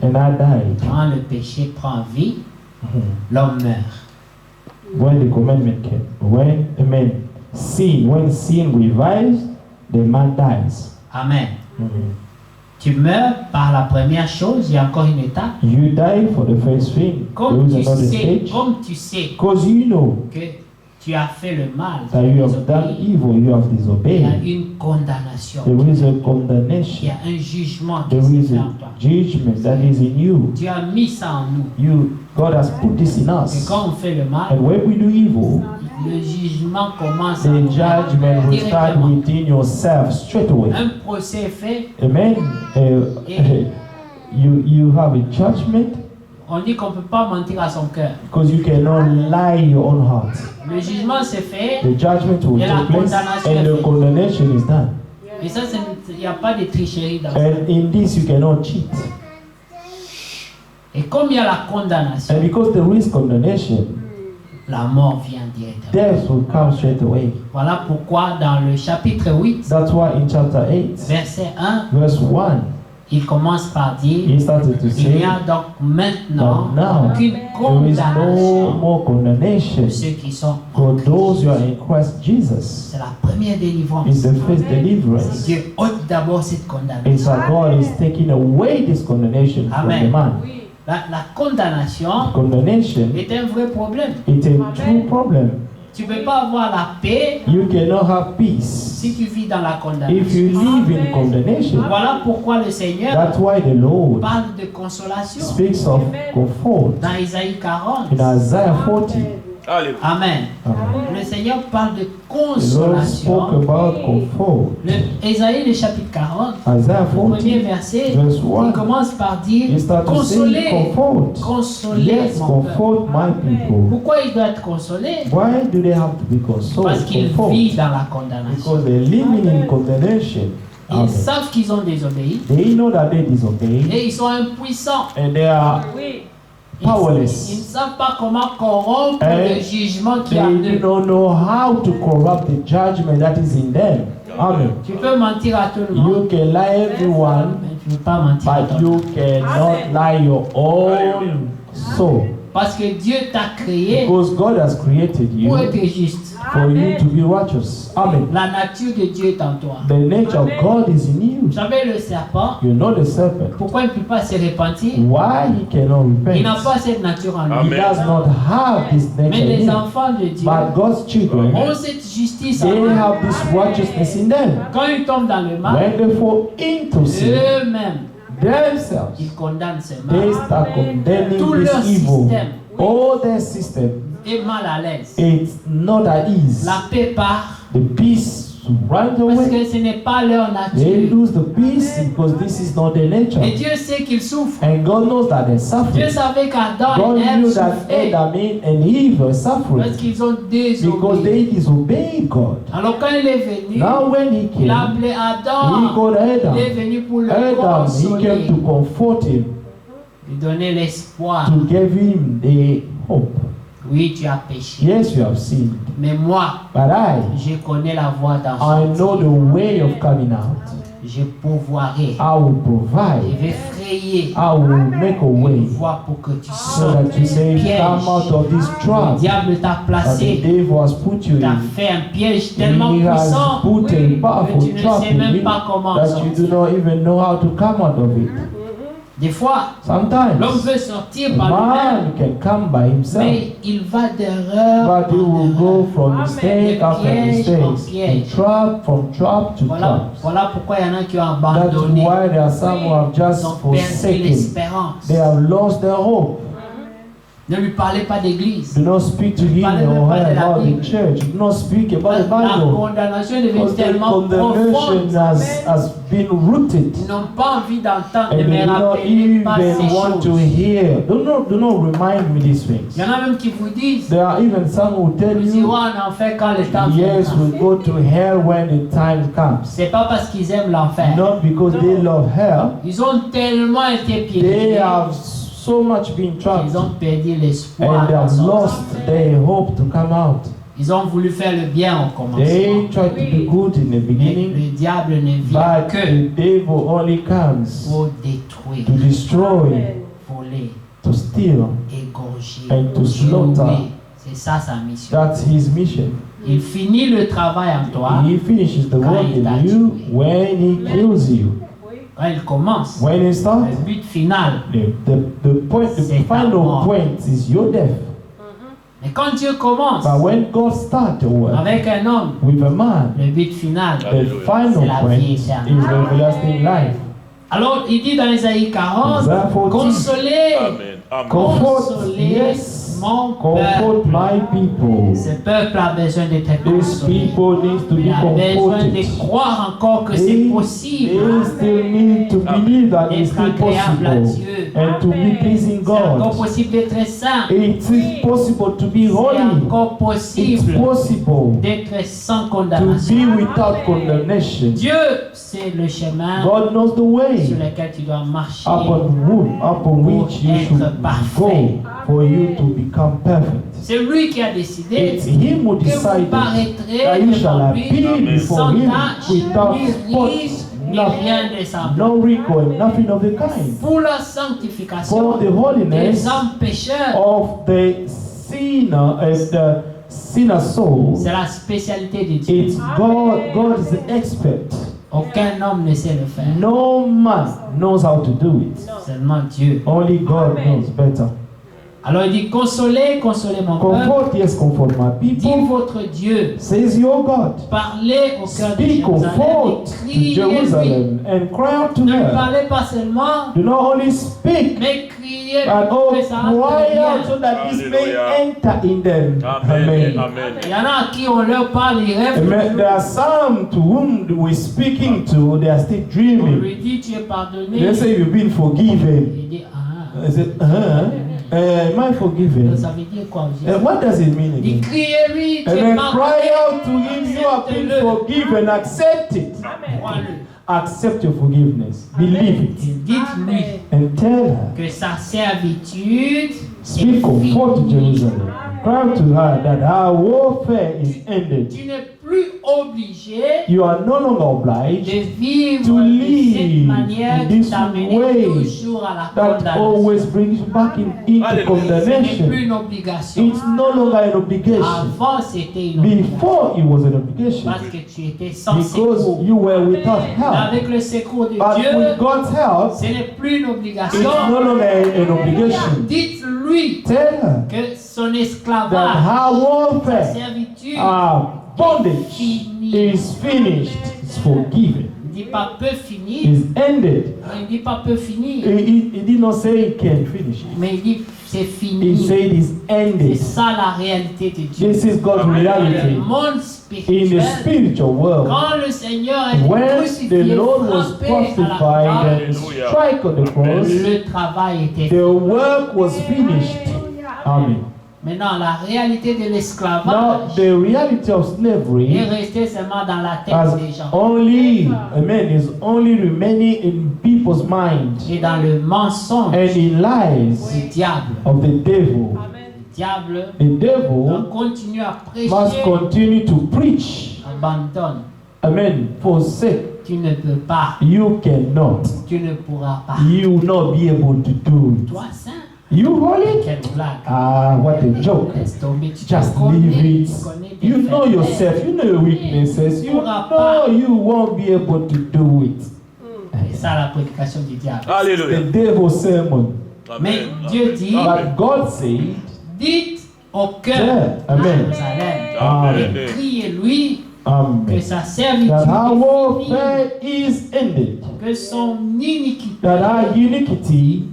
And I died. Quand le péché prend vie, l'homme meurt. When the commandment came. When sin revives, the man dies. Amen. Tu meurs par la première chose, il y a encore une étape. You die for the first thing. Comme There is another stage. tu sais Because you know que tu as fait le mal, tu that as you have done désobéi, evil, you have il y a disobeyed. une condamnation. There is a Il y condemnation. a un jugement qui There s'est is fait a en toi. judgment that is in you. Tu as mis ça en nous. God has put this in Et us. quand on fait le mal, And when we do evil, le jugement commence à the nous judgment will start directement. within yourself straight away. Un procès est fait. Amen. You have a judgment On dit qu'on ne peut pas mentir à son cœur. because you cannot lie your own heart. Le jugement s'est fait. The judgment will Et la take place condamnation and est the faite. condemnation is done. Et ça, il n'y a pas de tricherie dans ça. And in this you cannot cheat. Et comme il y a la condamnation, And because there is condemnation, la mort vient directement. death will come straight away. Voilà pourquoi dans le chapitre 8, That's why in chapter 8, verset 1, verse 1, il commence par dire, he started to il say n'y a donc maintenant that now aucune there is no condamnation more condemnation pour ceux qui sont en for those who are Christ. in Christ Jesus. C'est la première délivrance. It's the first deliverance. Dieu ôte d'abord cette It's condamnation. that God is taking away this condemnation from Amen. the man. La condamnation Condemnation, est un vrai problème. it's a true problem. Tu ne peux pas avoir la paix You cannot have peace si tu vis dans la if condamnation. you live in condemnation. Voilà pourquoi le Seigneur That's why the Lord parle de consolation speaks of comfort dans Isaïe 40. in Isaiah 40. Alléluia. Amen. Amen. Le Seigneur parle de The Lord spoke consolation. about comfort. Isaïe, le chapitre 40, Isaiah le premier 40, verset, verse il 1. commence par dire You start to say consoler, comfort. consoler Yes, mon peuple. comfort my people. Pourquoi il doit être consolé? Why do they have to be consoled? Parce qu'il Comfort. vit dans la condamnation. Because they're living in condemnation. Ils Amen. savent qu'ils ont désobéi They know that they disobey et ils sont impuissants. and they are Ils ne powerless. savent pas comment corrompre Eh, le jugement qui They a en do eux. not know how to corrupt the judgment that is in them. Amen. Tu peux mentir à tout le monde, You can lie everyone, mais tu ne peux pas mentir à but toi. you cannot lie your own soul. Parce que Dieu t'a créé Because God has created you pour être juste. for you to be righteous. Amen. La nature de Dieu est en toi. The nature of God is in you. Vous savez, le serpent, You know the serpent. pourquoi il ne peut pas se repentir? Why he cannot Il n'a repent? pas cette nature en lui. He Amen. does not have this Mais nature in les him. enfants de Dieu But God's children, ont cette justice en they eux. have this righteousness in them. Quand ils tombent dans le mal, When they fall into sin, eux-mêmes, themselves, ils condamnent ce they mal. start condemning Tout this leur evil. système. All their system, Et mal à l'aise. it's not at ease. La paix part, The peace run Parce away. que ce n'est pas leur They nature. lose the peace because this is not their nature. Et Dieu sait qu'ils souffrent. And God knows that they're Dieu suffering. savait qu'Adam God et Ève knew that souffraient Adam and Eve were parce suffering qu'ils ont because désobéi. they disobeyed God. Alors quand il est venu, Now when he il a came, appelé he Adam. called Il Adam. est venu pour le Adam, he came consoler, to comfort him, lui donner l'espoir. to give him the hope. Oui, tu as péché. Yes, you have sinned, Mais moi, but je connais la voie d'en I know sortir. the way of coming out. Je pourvoirai. I will Je provide. vais frayer I will make a une way voie pour que tu so sortes that you du may piège. come out of this Le trap diable t'a that the placé, devil has put you t'a in. fait un piège tellement He has puissant put a que powerful tu ne trap sais in même you pas comment that you do sortir. not even know how to come out of it. Des fois, l'homme Sometimes veut sortir a par lui-même, man can come by himself, mais il va d'erreur but he en will erreur. go from mistake after Piège en mistake, piège. from trap to Voilà, trap. voilà pourquoi il y en a qui ont That's abandonné. why there are some who have Ils just ont perdu forsaken. l'espérance. They have lost their hope. Ne lui parlez pas d'église. Do not speak to him or her about the church. Do not speak about the La Bible. condamnation est devenue Because the tellement condemnation profonde. has been rooted. Ils n'ont pas envie d'entendre, And de they me do not rappeler pas ces even want to choses. hear. Do not remind me these Il y things. en a même qui vous disent, There are even some who tell nous you, irons en enfer quand le temps yes, viendra. we go to hell when the time comes. C'est pas parce qu'ils aiment l'enfer. Not because they love hell. Ils ont tellement été They piégés. have so much been trapped. Ils ont perdu l'espoir. And they d'en have sortir. lost their hope to come out. Ils ont voulu faire le bien au commencement. They tried to do good in the Mais beginning, le diable ne vient but que the devil only comes pour détruire, to destroy, voler, to steal. égorger, And to slaughter. tuer. C'est ça sa mission. That's his mission. Il finit le travail en toi He finishes the Quand work il t'a in you tué. when he kills you. quand il commence. When he starts, Le but final. the C'est ta final mort. point is your death. Mais quand Dieu commence But when God starts a work avec un homme, with a man, le but final. the Hallelujah. final C'est la point vie is éternelle. everlasting life. Alors il dit dans Isaïe 40, Isaiah 40, consolez, Amen. Amen. comfort, consolez yes, mon comfort peuple. my people. Ce peuple a besoin d'être These consolé. people need to be Il a besoin comforted. de croire encore que c'est They possible still need to believe that it's d'être still agréable à possible Dieu. and to be pleasing C'est encore God. possible d'être saint. It is possible to be C'est holy. encore It's possible possible d'être sans to condamnation. be without condemnation. Dieu, c'est le chemin God knows the way sur lequel tu dois marcher. upon which you should go for you to become perfect. C'est lui qui a décidé It's Him who que vous decided that paraîtrez you shall devant lui appear before sans Him tache, without ni spot, ride, ni rien de semblable. no wrinkle, and nothing of the kind. Pour la sanctification For the des holiness hommes pécheurs, of the sinner and the sinner soul, c'est la spécialité de Dieu. it's God is the expert. Aucun homme ne sait le faire. No man knows how to do it. Seulement Dieu. Only God knows better. Alors il dit, consolez, consolez mon peuple. Comfort, yes, comfort my Dis people, votre Dieu. says your God. Parlez au cœur de Speak comfort Jérusalem to et criez-lui. Jerusalem and cry out to Ne lui her. parlez pas seulement, Do not only speak, mais criez but oh, que ça cry out so entre that this may Hallelujah. enter in them. Amen. Amen. Amen. Il y en a à qui on leur parle, ils rêvent. Amen. There are some to whom we're speaking to, they are still On dreaming. lui dit, tu es pardonné. They say you've been forgiven. Il dit, ah. I said, am I forgiven? Ça veut dire quoi? What does it mean Il dit, again? criez-lui, tu And es then pardonné. cry out to him, you have been forgiven. Accept it. Crois-le. Accept your forgiveness. Believe it. Et dites-lui And tell her. que sa servitude Speak est comfort to finie. Jerusalem. Cry to her that her warfare is ended. Tu n'es plus obligé You are no longer obliged de vivre to de live cette manière in qui this t'amène way toujours à la that condamnation. always brings you back into Ce Hallelujah. n'est plus condemnation. une obligation. It's no longer an obligation. Avant, c'était une obligation. Before it was an obligation. Parce que tu étais sans Because secours. you were without Mais help. avec le secours de But Dieu, with God's help, ce n'est plus une it's obligation. no longer an obligation. Dites-lui Tell her que son that esclavage, her sa warfare, servitude, bondage is finished. It's forgiven. il ne dit pas peut finir, Is ended. il ne dit pas peut finir, He did not say he can finish it. mais il dit c'est He fini. said it's C'est ended. ça la réalité de Dieu. This is God's Dans le reality. monde In the spirituel, spiritual world, quand le Seigneur a été when crucifié, the Lord was frappé à la crucified croix, and struck on the cross, le travail était the fait. work was finished. Amen. Maintenant, la réalité de Now, l'esclavage the reality of est slavery restée seulement dans la tête has des gens only, amen, is only remaining in people's mind et dans le mensonge and in lies du diable. of the devil. Le diable The devil continue à must prêcher, continue to preach. abandonne. Amen. Forsake. Tu ne peux pas, You cannot. tu ne pourras pas. You will not be able to do it. Toi, saint, You holy? quelle blague. Ah, what a joke. Laisse tomber, tu te Just connais, leave it. tu connais tes You know faiblesses. yourself. You know your weaknesses. You know you won't be able to do it. C'est ça la prédication du diable. Alléluia. The devil's sermon. Mais Dieu dit, But God said, dites au cœur yeah, de amen. Jérusalem, Amen. et criez-lui que Amen. sa servitude That our est finie, warfare is ended. que son iniquité, That our iniquity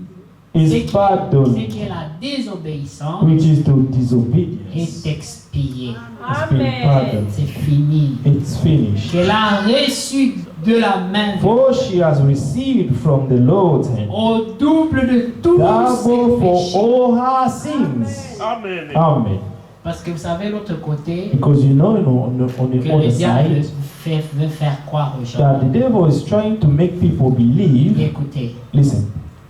ce is qui pardoned, est la désobéissance, which is to disobedience. est expiée. It's been pardoned. C'est fini. It's finished. Qu'elle a reçu de la main de For she has received from the Lord's hand au double de tous double ses for péchés. all her sins. Amen. Amen. Parce que vous savez, l'autre côté, Because you know, on the que other le diable side, veut faire croire aux gens. that the devil is trying to make people believe. Écoutez, Listen,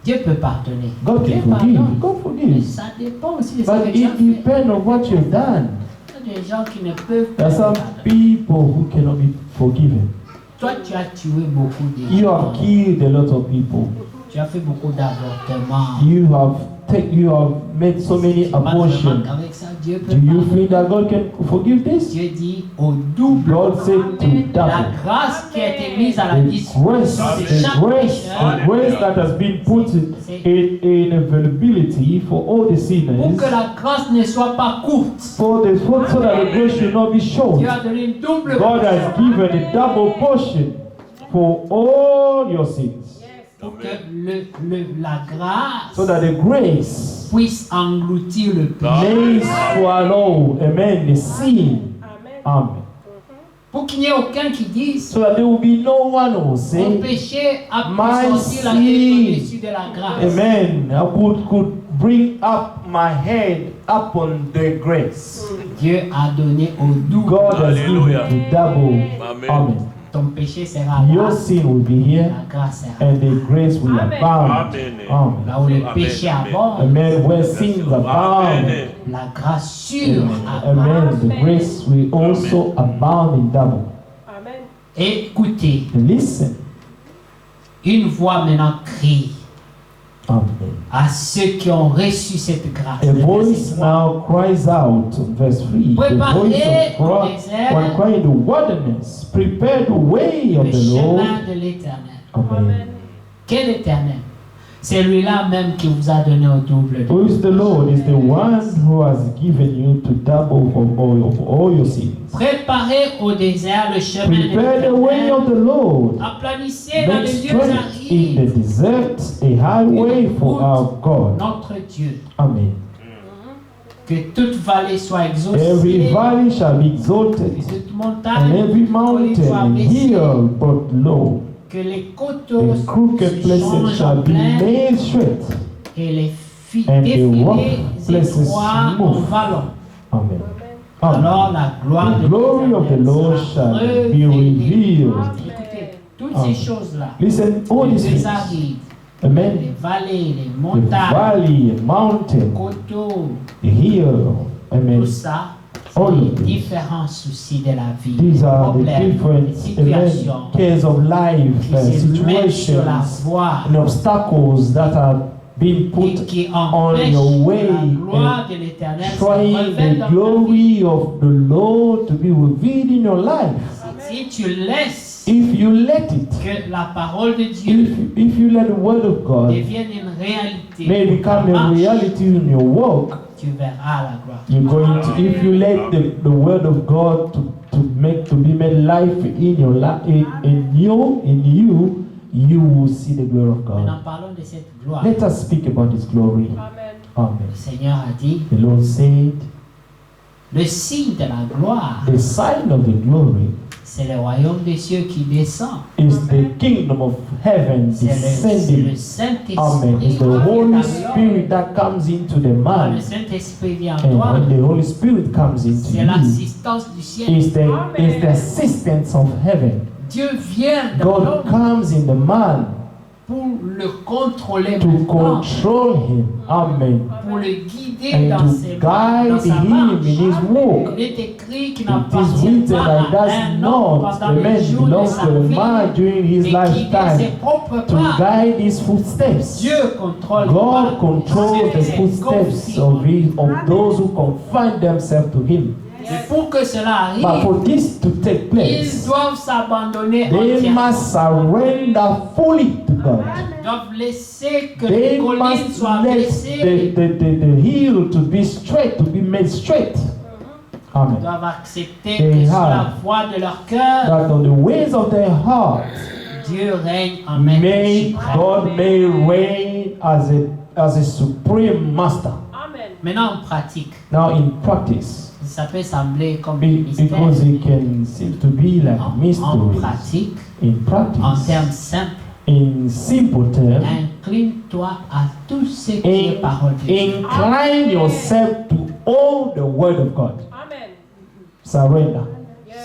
Dieu peut pardonner. God Dieu can forgive. pardonne. God Mais forgives. ça dépend aussi de ce que But tu as it fait. depends on what you've done. Il y a des gens qui ne peuvent There pas are some pardonner. people who cannot be forgiven. Toi, tu as tué beaucoup de You gens. have killed a lot of people. Tu as fait beaucoup d'avortements. You have made so many Tu penses vraiment abortions. qu'avec ça, Dieu peut Do you pardonner. think that God can forgive this? Dieu dit au double. God said to La double. grâce qui a été mise à la The disposition de chaque pécheur the grace that has been put in availability for all the pour sinners, que la grâce ne soit pas courte. so that the grace should not be short. Dieu a donné une double God portion has given a double portion for all your sins, pour que la grâce so that the grace puisse engloutir le péché. may swallow, amen, the sin. Amen. Pour qu'il n'y ait aucun qui dise So that there will be no one who will mon say, péché a pu My sortir la tête sin. au-dessus de la grâce. amen, I could bring up my head upon the grace. Dieu a donné au double. God has Hallelujah. given to double. Amen. Amen. Ton péché sera Your là, sin will be here la grâce sera là. and the grace will abound. Amen. Amen. Là où le Amen. péché abonde, Amen. Where sins abound. Amen. la grâce sûre Amen. abonde. Amen. The grace will also abound in double. Écoutez, Listen. une voix maintenant crie Amen. à ceux qui ont reçu cette grâce. A Le voice verset 3. now cries out, verse 3. The voice of God, one crying in the wilderness, prepare the way of Le the Lord. chemin de l'éternel. Amen. Quel éternel? C'est lui-là même qui vous a donné au double. Who is the Lord? Is the one who has given you to double for all your sins. Préparez au désert le chemin de Prepare the way of l'éternel. the Lord. Aplanissez dans Make les lieux straight in arides the desert a highway for our God. notre Dieu. Amen. Que toute vallée soit Every exaucée. valley shall be exalted, Que toute and montagne, every colline soit mountain and abaissée. hill brought low. Que les coteaux The crooked se places changent shall en be plain made straight, et les and the rough défilés places étroits en smooth. vallon. Amen. Alors Amen. la gloire The de glory of the l'Éternel Lord sera shall be révélée. revealed. Écoutez, toutes Amen. ces choses-là, Listen, all les these things. arides, Amen. les vallées, les The montagnes, valley, the mountain, les coteaux, the hill. Amen. tout ça, All c'est of les this. différents soucis de la vie, These les are the problèmes, les different situations cares of life, qui se mettent sur la situations, voie and obstacles that are being et put qui on empêchent your way, la gloire de l'Éternel se trying révèle the dans ta vie. glory of the Lord to be revealed in your life. Si tu laisses If you let it, que la parole de Dieu if you let the word of God devienne une réalité, may become a marche, reality in your walk, tu verras la gloire. you're going to, if you let the word of God to be made life in your life, in you, you will see the glory of Maintenant, God. parlons de cette gloire. Let us speak about His glory. Amen. Amen. Le Seigneur a dit, The Lord said, le signe de la gloire, the sign of the glory c'est le royaume des cieux qui descend. is the kingdom of heaven C'est le descending. Saint-Esprit. Amen. It's the Holy Spirit that comes into the Quand le man. Saint-Esprit vient en And toi, when the Holy Spirit comes into c'est you, l'assistance du ciel. is the assistance of heaven. Dieu vient dans God l'homme comes in the man pour le contrôler to maintenant, control him. Amen. pour le guider And dans, to ses dans guide sa him marche. in his walk. Il est écrit qu'il It is n'appartient written pas that à does un homme not pendant a les man jours de belongs sa to a vie man during his et guider ses lifetime propres to pas. guide his footsteps. Dieu contrôle God pas controls ceux the qui se footsteps confient. of those who confine themselves to him. Et pour que cela But arrive, for this to take ils place, doivent s'abandonner they entièrement. must surrender fully to God. Ils doivent laisser que They les collines must soient let blessées. the heel to be straight, to be made straight. Ils Amen. doivent accepter They que sur have la voie de leur cœur, That on the ways of their heart, Dieu règne en maître may suprême. God may reign as a supreme master. Amen. Maintenant, en pratique, Now in practice, ça peut sembler comme un mystère. because it can seem to be like En mysteries. pratique, In en practice, termes simples, in simple terms, incline-toi à tout ce qui est parole de Dieu. incline yourself to all the word of God. Amen. Surrender.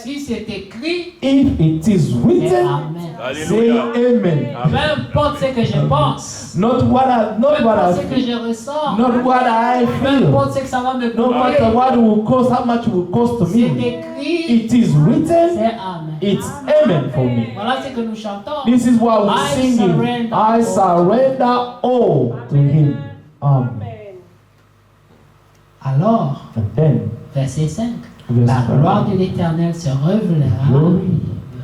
Si c'est écrit, If it is c'est written, Amen. say Alléluia. amen. Peu importe ce que je pense, Not what peu importe ce que I je ressens, not what I peu feel. importe ce que ça va me No matter coûter, what it will cost, how much it will cost to c'est me. écrit, It is written, c'est Amen. it's amen for me. Voilà ce que nous chantons. This is why we're I singing. surrender I all. surrender all to Him. Amen. Amen. Alors, And then, verset 5, verse la 5. gloire de l'Éternel se révélera.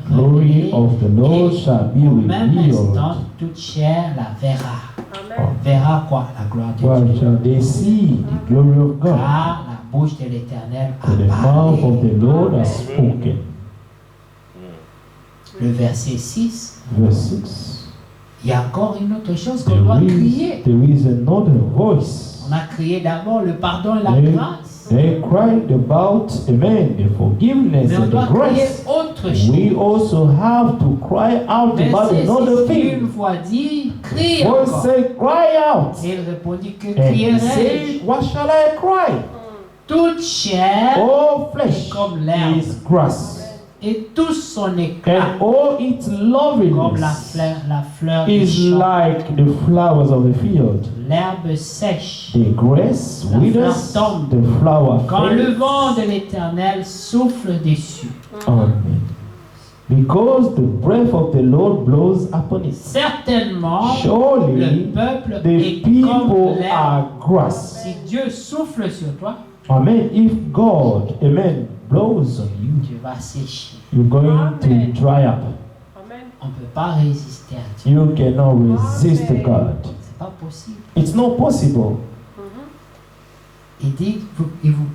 Glory révélée, of the Lord et shall be au même revealed. instant, toute chair la verra. Amen. Verra quoi? La gloire de Well, Dieu. shall they see the glory of God? Car la bouche de l'Éternel a For the mouth of parlé. the Lord has spoken. Le verset 6, Verse 6. il y a encore une autre chose qu'on doit crier. There is another voice. On a crié d'abord le pardon et la They- grâce. They cried about, amen, the forgiveness Mais on and doit the crier grace. autre We chose. also have to cry out about Verset another 6, une thing. fois dit, crie Voice encore. say, cry out. Et il répondit, que And he crierai-je? said, what shall I cry? Toute chair All flesh est comme l'herbe, is grass, et tout son éclat and all its comme loveliness la fleur du is champ. like the flowers of the field. L'herbe sèche The grass La withers, fleur tombe. the flower quand le fades. vent de l'Éternel souffle dessus. Amen. Because the breath of the Lord blows upon it. Certainement, le Surely peuple the est comme people l'herbe. are grass. Si Dieu souffle sur toi, Amen. If God, amen, blows on you, tu vas sécher. you're going to Amen. dry up. Amen. On ne peut pas résister à Dieu. You cannot resist God. C'est pas possible. It's not possible. Il dit,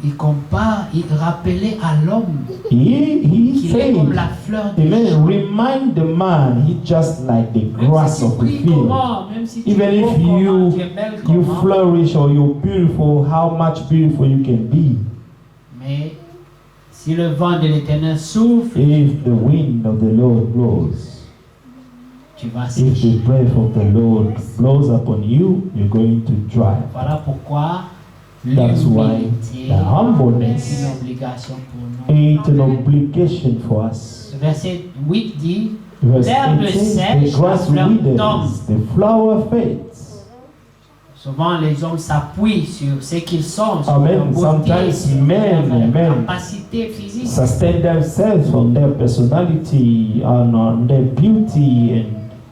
il compare, il rappelait à l'homme He qu'il est comme said, la fleur du amen, champ. remind the man, he just like the Même grass si of tu the pries field. comment, même si tu Even es beau if comment, you tu es belle you comment, flourish or you're beautiful, how much beautiful you can be. mais si le vent de l'Éternel souffle, If the wind of the Lord blows, tu vas if sécher. the breath of the Lord blows upon you, you're going to dry. Voilà pourquoi That's why l'humilité the est humbleness une obligation pour nous. is an obligation for us. Le verset 8 dit, Verse L'herbe 18, sèche, the grass la fleur withers, tombe. the flower fades. souvent les hommes s'appuient sur ce qu'ils sont, sur Amen. leur beauté, Sometimes sur men, leur amen, capacité physique. sustain themselves on their personality and on their beauty and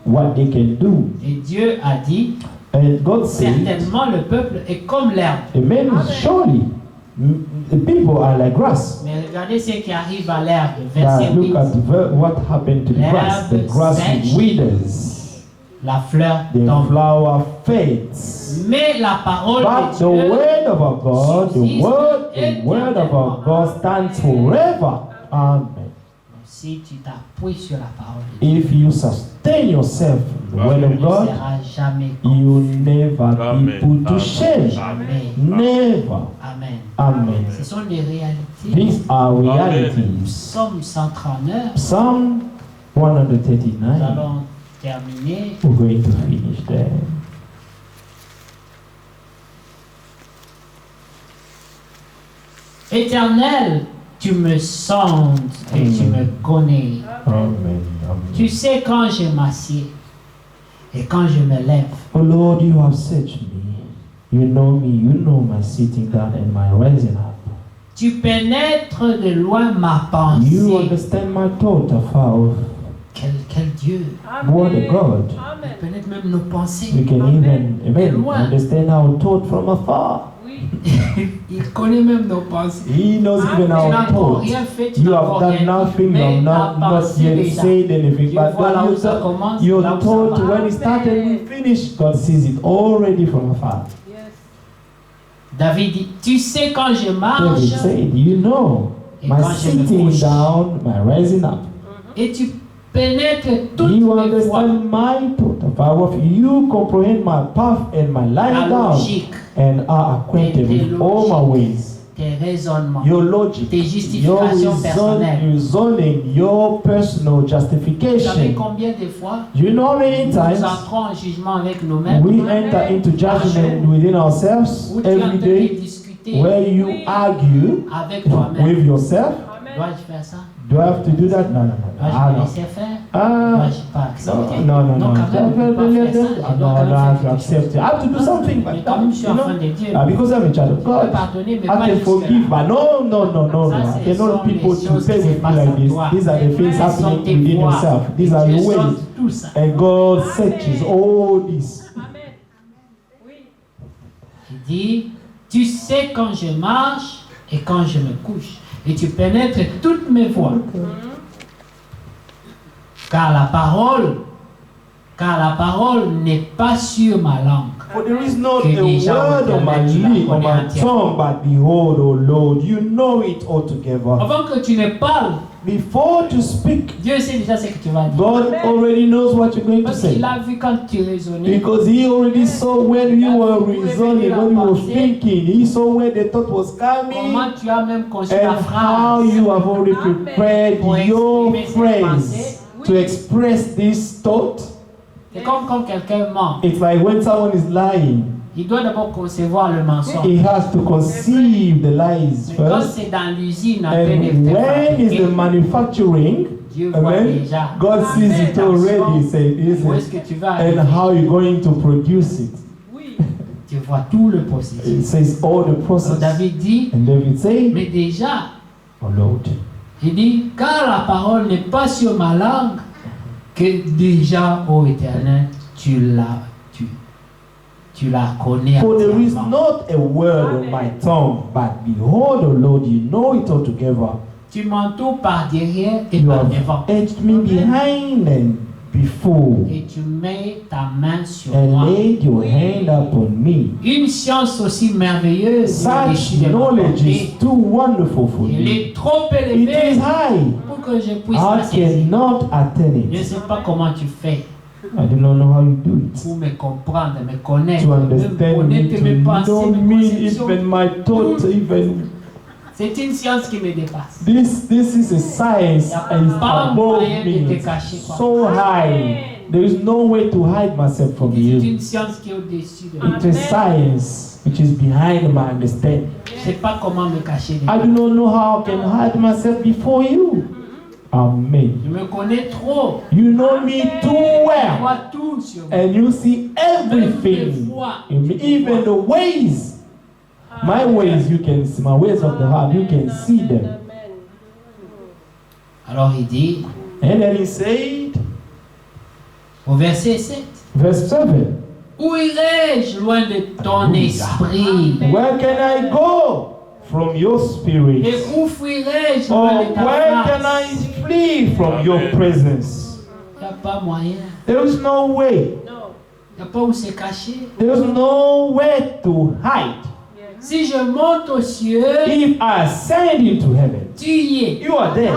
what they can do. Et Dieu a dit, And God said, certainement le peuple est comme l'herbe. amen, surely the people are like grass. Mais regardez ce qui arrive à l'herbe, Now verset 8. look at what happened to the grass. The grass Sèche. withers, La fleur the tombe. flower fades. Mais la parole But de the Dieu, word of our God, the word of our God stands forever. Amen. si tu t'appuies sur la parole de Dieu, If you sustain sustain yourself in the Word Tu of ne God, seras jamais you will never be Amen. put to Amen. shame. jamais. Never. Amen. Amen. Ce sont des réalités. These are realities. Psaume 139. Psalm Nous 139. allons terminer. We're going to finish there. Éternel, tu me sondes et tu me connais. Amen. Tu Amen. sais quand je m'assieds et quand je me lève. Oh Lord, you have searched me. You know me. You know my sitting down and my rising up. Tu pénètres de loin ma You pensée. understand my thought afar off. Quel Dieu. What a God. Il pénètre même nos pensées. You can even understand our thought from afar. Il connaît même nos pensées. He knows even Tu n'as our encore thoughts. rien fait, tu You n'as have encore done rien dit, nothing, you mais have ta not pensée yet déjà. said anything. Dieu But voit là God, où ça commence, your là où ça thought, va. when it started and finished, God sees it already from afar. David dit, tu sais quand je David marche said, you know, et my quand je me sitting couche. down, my rising up. Et tu pénètres toutes You mes voies. understand my thought afar off. You comprehend my path and my Ta lying down, logique, and are acquainted with all my ways. tes raisonnements, Your logic, tes your justifications personnelles. reasoning, your personal Vous savez justification. combien de fois You know how many nous times entrons en jugement avec nous-mêmes we enter into judgment within ourselves où tu es en train every de day, discuter where you argue avec toi-même. with yourself? Dois-je faire ça? Do I have to do that? No, no, no. Dois-je Ah, me no. laisser faire? Ah, Dois-je pas accepter? no, no, no. Non, quand même, je ne peux pas faire ça. Je dois quand même I have to faire quelque accept chose. it. I have to do something, Mais but quand même, je suis you enfant know, de Dieu. because I'm a child of Je peux God. pardonner, mais I pas can jusque-là. forgive, but no. Ça, I ce cannot sont people les to choses stay qui se with me passent like en this. toi. These are the things Ce sont happening tes within voies. yourself. These are Dieu your ways. sonde tout ça. And God searches all this. Il dit, tu sais quand je marche et quand je me couche. Et tu pénètres toutes mes voies. Car la parole n'est pas sur ma langue. For there is not Que a déjà word on my tu la lip, on connais my entièrement. tongue, but behold, O Lord, you know it altogether. Avant que tu ne parles, Before to speak, Dieu sait déjà ce que tu vas dire. God already knows what you're going to Parce say. qu'il a vu quand tu raisonnais. Because He already saw when you were reasoning, when you were thinking. He saw where the thought was coming Comment tu as même conçu la and how phrase. you have already prepared Pour your exprimer cette phrase pensée. to express this thought. C'est comme quand quelqu'un ment. It's like when someone is lying, Il doit d'abord concevoir le mensonge. he has to conceive the lies Mais quand first. c'est dans l'usine en train de And te when is the fabriquer, manufacturing, Dieu voit amen, déjà. God sees it already. Say, Où est-ce listen, que tu vas and arriver? how you're going to produce it. Tu vois tout le It processus. says all the Donc process. David dit, And David say, mais déjà, oh Lord, il dit, car la parole n'est pas sur ma langue, que déjà, ô Éternel, tu la connais for there is entièrement. not a word on my tongue, but behold, O Lord, you know it altogether. Tu m'entoures par derrière et You par have devant. edged me behind and before, Et tu mets ta main sur moi. and laid your hand upon me. Une science aussi merveilleuse Such au-dessus de ma knowledge portée. is too wonderful for Elle me. est trop It is élevée high. pour que je puisse la I saisir. cannot attain Je ne it. sais pas comment tu fais I do not know how you do it. pour me comprendre, me connaître, To me understand me, connaître mes to pensées, know mes me, conceptions. even my thoughts, even C'est une science qui me dépasse. this is a science and it's above me. It's so high. There is no way to hide myself from C'est you. une science qui est au-dessus de moi. It's a science which is behind my understanding. Je ne sais pas comment me cacher de I toi. do not know how I can hide myself before you. Amen. Je me connais trop. You know me too Je well. vois tout sur moi. And you see everything in me, even the ways. My ways you can see, my ways of the heart, you can see them. Alors il dit, And then he said, au verset 7, verse 7, où irai-je loin de ton esprit? where can I go from your Et spirit? où fuirai-je Or loin de ta where can face? I flee from your presence? Il n'y a pas moyen. There is no way. Il n'y a pas où se cacher. There is no way to hide. Si je monte aux cieux, If I ascend into heaven, tu y es. you are there.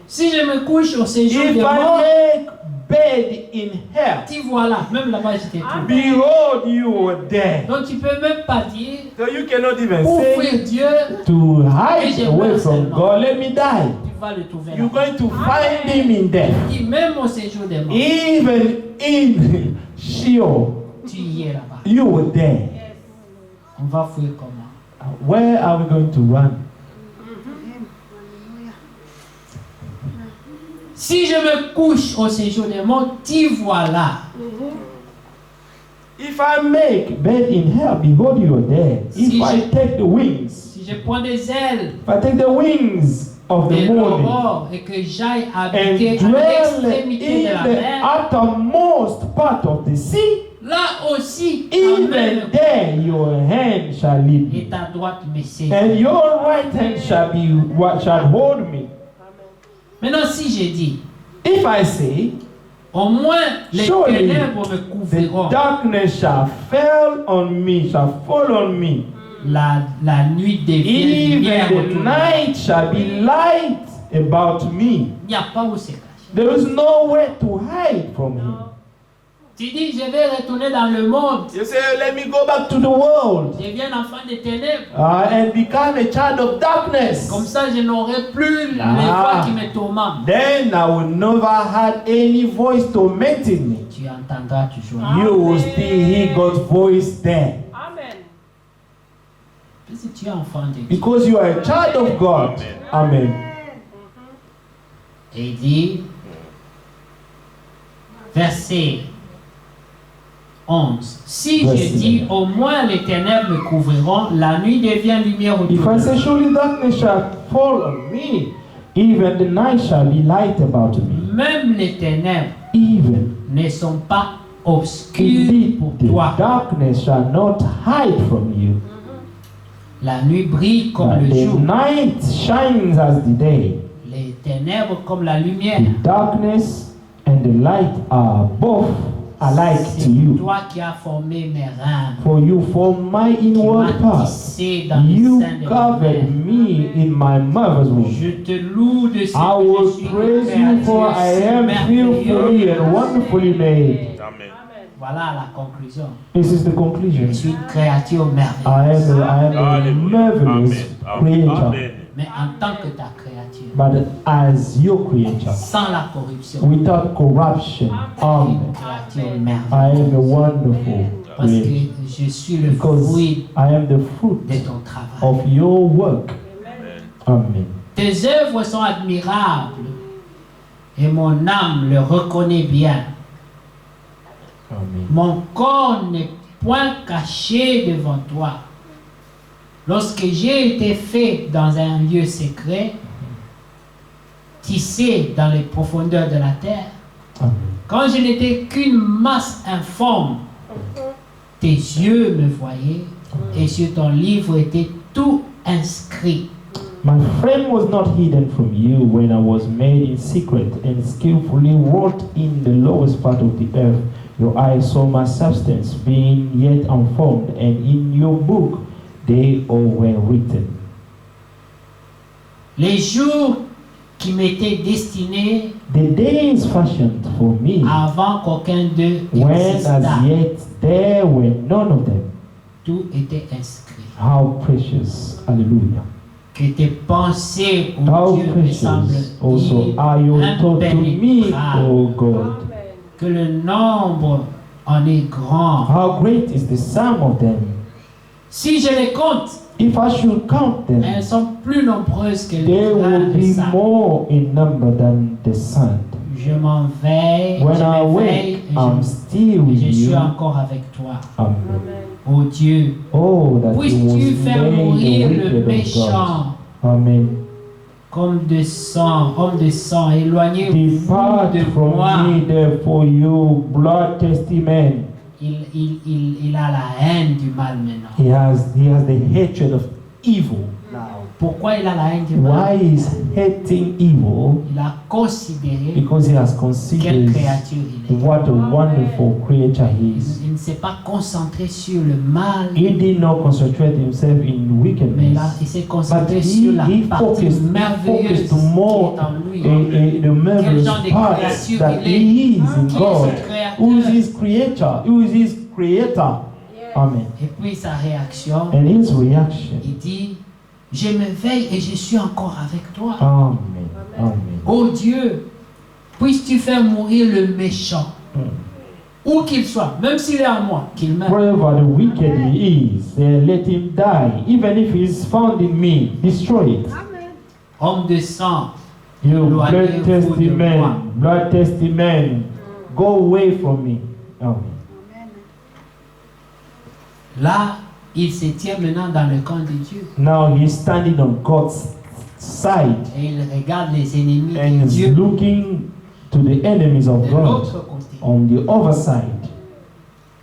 Si je me couche au séjour If des I morts, make bed in hell. T'y voilà, même là-bas j'étais tout. Behold, you were there. Donc tu peux même pas dire So you cannot even pour say fuir Dieu, to hide away from God, let me die. tu vas le trouver. You're là. going to find him in death. Et même au séjour des morts, Even in Sheol, tu y es là-bas. you were there. On va fuir comment? Where are we going to run? Si je me couche au séjour des morts, t'y voilà. If I make bed in hell, behold, you are there. If Si I je- take the wings, Si je prends des ailes if I take the wings of de the morning l'aurore et que j'aille and habiter à dwell l'extrémité de in la the mer, uttermost part of the sea, là aussi, even Amen, there your hand shall lead et me, ta droite me saisit. and your right hand shall be what shall hold me. Maintenant, si j'ai dit, If I say, au moins les Surely ténèbres me the couvriront, darkness shall fall on me, la nuit devient lumière even autour the de moi. night shall be light about me. Il n'y a pas où se cacher. There is nowhere to hide from him. Tu dis, je vais retourner dans le monde. You say, let me go back to the world Je deviens enfant des ténèbres. and become a child of darkness. Comme ça, je n'aurai plus les Ah. voix qui me tourmentent. Then I will never have any voice tormenting me. Tu entendras toujours. You will still hear God's voice there. Parce que tu es enfant de Dieu. Because you are a child of God. Amen. Et il dit, verset 11. Si Verset je dis, au moins les ténèbres me couvriront, la nuit devient lumière autour If I de say, moi. surely darkness shall fall on me, even the night shall be light about me. Même les ténèbres Even ne sont pas obscures indeed pour the toi. darkness shall not hide from you. La nuit brille comme But le the jour, night shines as the day. les ténèbres comme la lumière. The darkness and the light are both alike C'est to you. toi qui as formé mes reins, For you formed my qui inward m'as parts. tissé dans le You sein de ma mère. covered me in my mother's womb. Je te loue de ce I que will je suis une praise you, for I créature am merveilleuse. fearfully and wonderfully made. Amen. Voilà la conclusion. This is the Je conclusion. suis une créature I merveilleuse. am a Hallelujah. marvelous Amen. creator, Amen. Mais en tant que ta créature, but as your creator, sans la corruption, without corruption. une Amen. créature I merveilleuse. am a wonderful Parce creator que je suis le because fruit I am the fruit de ton travail. of your work. Amen. Tes œuvres sont admirables et mon âme le reconnaît bien. Amen. Mon corps n'est point caché devant toi. Lorsque j'ai été fait dans un lieu secret, tissé dans les profondeurs de la terre, Amen. quand je n'étais qu'une masse informe, tes yeux me voyaient et sur ton livre était tout inscrit. My frame was not hidden from you when I was made in secret and skillfully wrought in the lowest part of the earth. Your eyes saw my substance being yet unformed, and in your book they all were written. Les jours qui m'étaient destinés The days fashioned for me, avant qu'aucun d'eux when existât, as yet there were none of them. tout était inscrit. How precious, hallelujah. Que tes pensées, ô How Dieu, me semblent precious also are your thoughts to me, O God. que le nombre en est grand. How great is the sum of them. Si je les compte, If I should count them, elles sont plus nombreuses que les they grains will de be sable. more in number than the sun. Je m'en vais, When je I m'éveille wake, I'm still et with je suis you. encore avec toi. Amen. Ô Dieu, Oh, that you puisses-tu was faire made mourir the le wicked of God. méchant Amen. comme de sang, homme de sang, éloignez-vous Depart de from moi. me, therefore, you bloodthirsty man. Il a la haine du mal maintenant. He has the hatred of evil now. Pourquoi il a la haine du mal? Why is hating evil? Il a considéré Because he has quelle considered créature il est. what a wonderful creature he is. Il ne s'est pas concentré sur le mal, He did not concentrate himself in mais wickedness, là, il s'est but concentré sur la he partie focused merveilleuse qui more est en lui. the marvelous genre de part créature that il est? he is in Qui est God, ce créateur? who is his creator, who is his creator. Amen. Et puis sa réaction, And his reaction. il dit, je m'éveille et je suis encore avec toi. Amen. Amen. Oh Dieu, puisses-tu faire mourir le méchant, où qu'il soit, même s'il est en moi, qu'il meure. Wherever the wicked is, let him die. Even if he is found in me, destroy it. Homme de sang, You Éloignez-vous de moi. blood testament, go away from me. Amen. là, il se tient maintenant dans le camp de Dieu. Now he's standing on God's side Et il regarde les ennemis and de is Dieu looking to the enemies of de God l'autre côté. on the other side.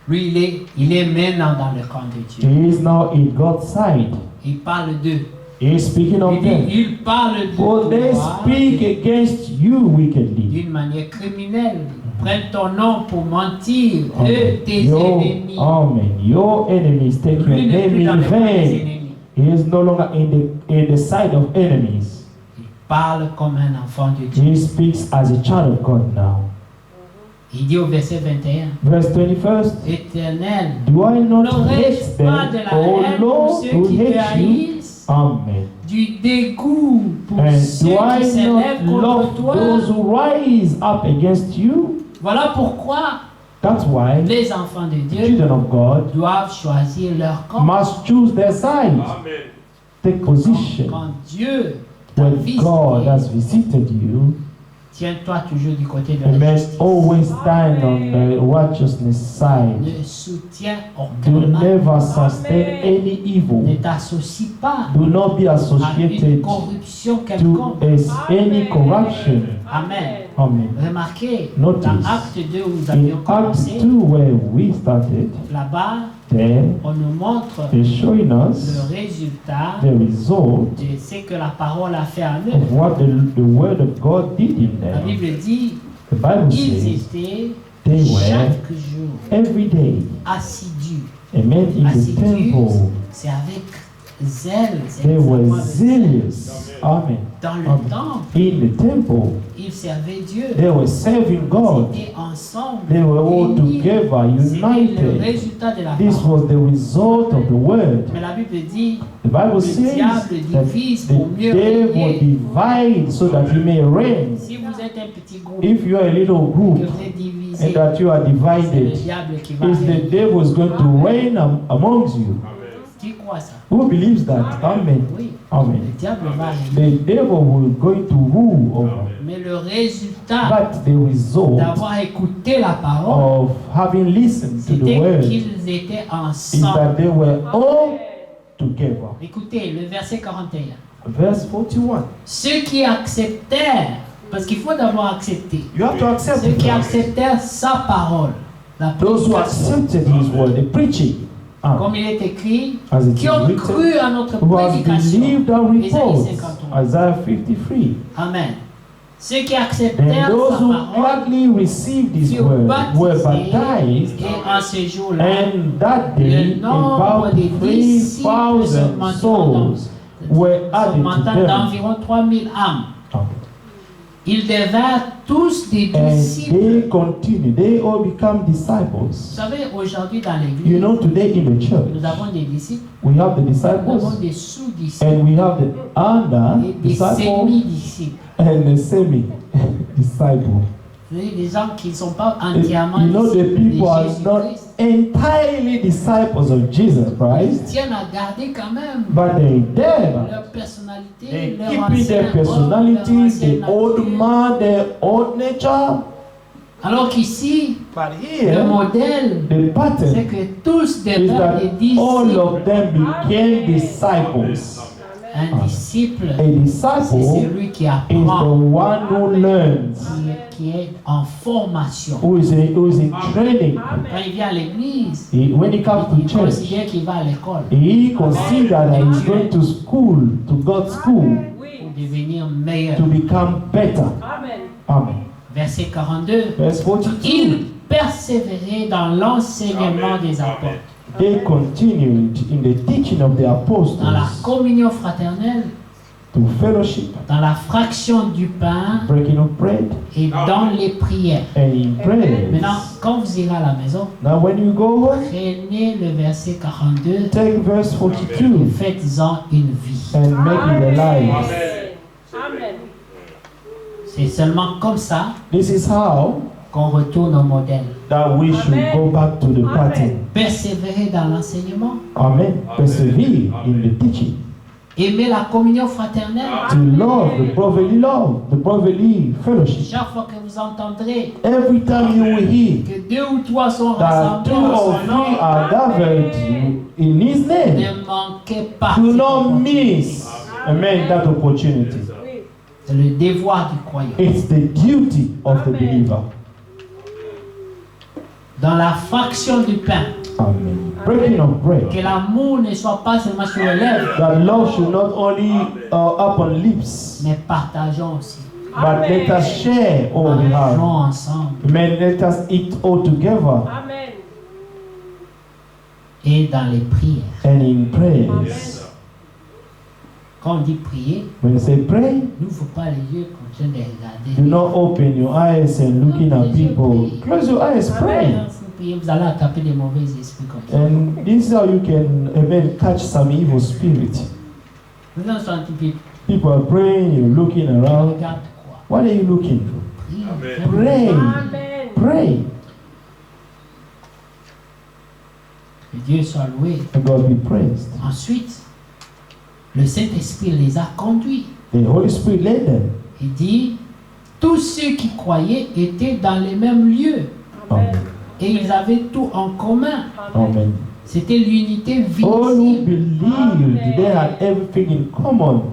Lui, il est maintenant dans le camp de Dieu. He is now in God's side. Il parle d'eux. He is speaking of Il dit, them. il parle de For they toi speak against you wickedly. d'une manière criminelle. Prennent ton nom pour mentir. Eux, Amen. tes Your, ennemis. amen. Your enemies take your Lui n'est name plus dans in le camp des vain. ennemis. He is no longer in the side of enemies. Il parle comme un enfant de Dieu. He speaks as a child of God now. Il dit au verset 21, Verse 21st. Éternel, Do I not n'aurais-je hate pas them, de la O haine pour Lord, ceux who qui te hate you? haïssent, Amen. du dégoût pour And ceux do I qui s'élèvent not contre love toi? those who rise up against you? Voilà pourquoi That's why les enfants de Dieu children of God doivent choisir leur camp. must choose their side. Take position. Quand Dieu t'a When visité, God has visited you, tiens-toi toujours du côté de you la must justice. always stand on the righteousness side. Ne soutiens Do aucun mal. never sustain any Ne evil. t'associe pas Do not be à une associated corruption to quelconque. any corruption. Amen. Amen. Remarquez, Notice. dans Acte 2 où nous avions In Acts commencé, 2, where we started, là-bas, there on nous montre they're showing le us résultat the result de ce que la parole a fait en eux. of what the word of God did in La them. Bible dit The Bible qu'ils says étaient they were chaque jour every day, assidus. amen, in the Assidus, temple. c'est avec zèle. c'est They were exactement le zèle. zealous. Amen. Dans le Amen. temple, In the temple, ils servaient Dieu. they were serving God. Ils étaient ensemble. They were all unis. together, C'était le united. résultat de la This parole. was the result of the word. Mais la Bible dit, The Bible le says diable that divise the pour mieux devil régner. divide so that he may reign. Si vous êtes un petit groupe, If you are a little que group vous êtes divisé, and that you are c'est le divided, diable qui va is régner. the devil is going to reign amongst you. Qui croit ça? Who believes that? Amen. Oui. Amen. Le diable va régner. The devil will going to rule over. Mais le résultat But the result d'avoir écouté la parole, of having listened to the c'était word qu'ils étaient is ensemble. that they were all together. Écoutez le verset 41. Verse 41. Ceux qui acceptèrent, parce qu'il faut d'abord accepter, You have to accept ceux qui it. acceptèrent sa parole, la Those who prédication, accepted his word, the preaching, comme il est écrit, as it qui is ont written, cru à notre who has prédication. believed our Isaïe report. 53. Isaiah 53. Amen. Ceux qui Then acceptèrent those sa who parole gladly received his furent word were baptisés, baptized, et en ce jour-là, and that day le nombre about des disciples 3,000 souls were added to them. d'environ 3000 âmes. Ils devinrent tous des And disciples. they continue, they all become Vous disciples. savez, aujourd'hui dans You l'église, know, today in the church, nous avons des disciples, we have the nous avons disciples, des sous-disciples and we have the under et des disciples, semi-disciples. and the semi disciple. Vous savez, des gens qui ne sont pas entièrement You know, the disciples people de are not Jésus-Christ. entirely disciples of Jesus Ils Christ, tiennent à garder quand même but they dare. leur personnalité, They leur keeping ancien their homme, personality, leur ancienne the old nature. man, their old nature. Alors qu'ici, But le here, modèle, the c'est pattern que tous is deviennent that des all disciples. of them became disciples. Un disciple, A c'est disciple celui qui is the apprend, one who learns, qui est en formation. who is in training. Quand il vient à l'église, When he comes il to church, considère qu'il va à l'école he considers that he's going to school, to God's school, pour devenir meilleur. to become better. Amen. Verset 42. Verse 42. Il persévérait dans l'enseignement des apôtres, They continued in the teaching of the dans la apostles, communion fraternelle, to fellowship, dans la fraction du pain breaking of bread, et dans les prières. and in prayers. Maintenant, quand vous irez à la maison, Now when you go home, prenez le verset 42, take verse 42 faites-en une vie. and make it alive. C'est seulement comme ça This is how qu'on retourne au modèle. that we should go back to the pattern. Persévérer dans l'enseignement, Amen. Persevere in the teaching. aimer la communion fraternelle. To love, the brotherly fellowship. Chaque fois que vous entendrez Every time you will hear que 2 ou 3 sont that rassemblés 2 en or son 3 nom, are gathered in His name, ne manquez pas. do cette not opportunité. miss, amen, that opportunity. C'est le devoir du croyant. It's the duty of the believer. Dans la fraction du pain, Amen. Breaking of bread. que l'amour ne soit pas seulement sur les lèvres, That love should not only upon lips, mais partageons aussi. but let us share all we Mangeons have. ensemble. Amen. Let us eat all together Et dans les prières. and in prayers. Quand on dit prier, When you say pray, n'ouvre pas les yeux en train de regarder. do not open your eyes and looking at people. Close your eyes, pray. Si vous priez, vous allez attraper des mauvais esprits comme ça. And this is how you can, amen, catch some evil spirit. Vous en sentez plus. People are praying, you're looking around. Regarde quoi? What are you looking for? Prie. Pray. Pray. Que Dieu soit loué. And God be praised. Ensuite, le Saint-Esprit les a conduits. The Holy Spirit led them. Il dit, tous ceux qui croyaient étaient dans les mêmes lieux Amen. et ils avaient tout en commun. Amen. C'était l'unité All who visible. believed, they had everything in common.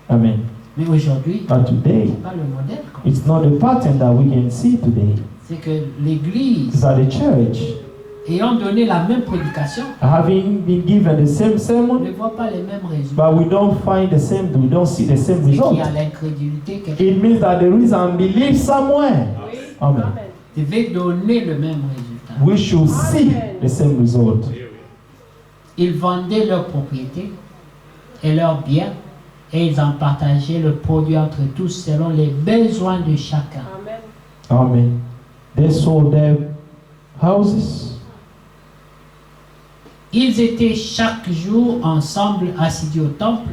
Amen. Mais aujourd'hui, But today, c'est pas le modèle. Quoi. it's not the pattern that we can see today. C'est que l'Église, It's that the church, ayant donné la même prédication, having been given the same ne sermon, voit pas les mêmes résultats. but we don't find the same, we don't see the same C'est qu'il result. y a l'incrédulité. Que It means that there is unbelief somewhere. Amen. devait donner le même résultat. We should see the same result. Ils vendaient leurs propriétés et leurs biens et ils en partageaient le produit entre tous selon les besoins de chacun. Amen. They sold their houses. Ils étaient chaque jour ensemble assidus au temple.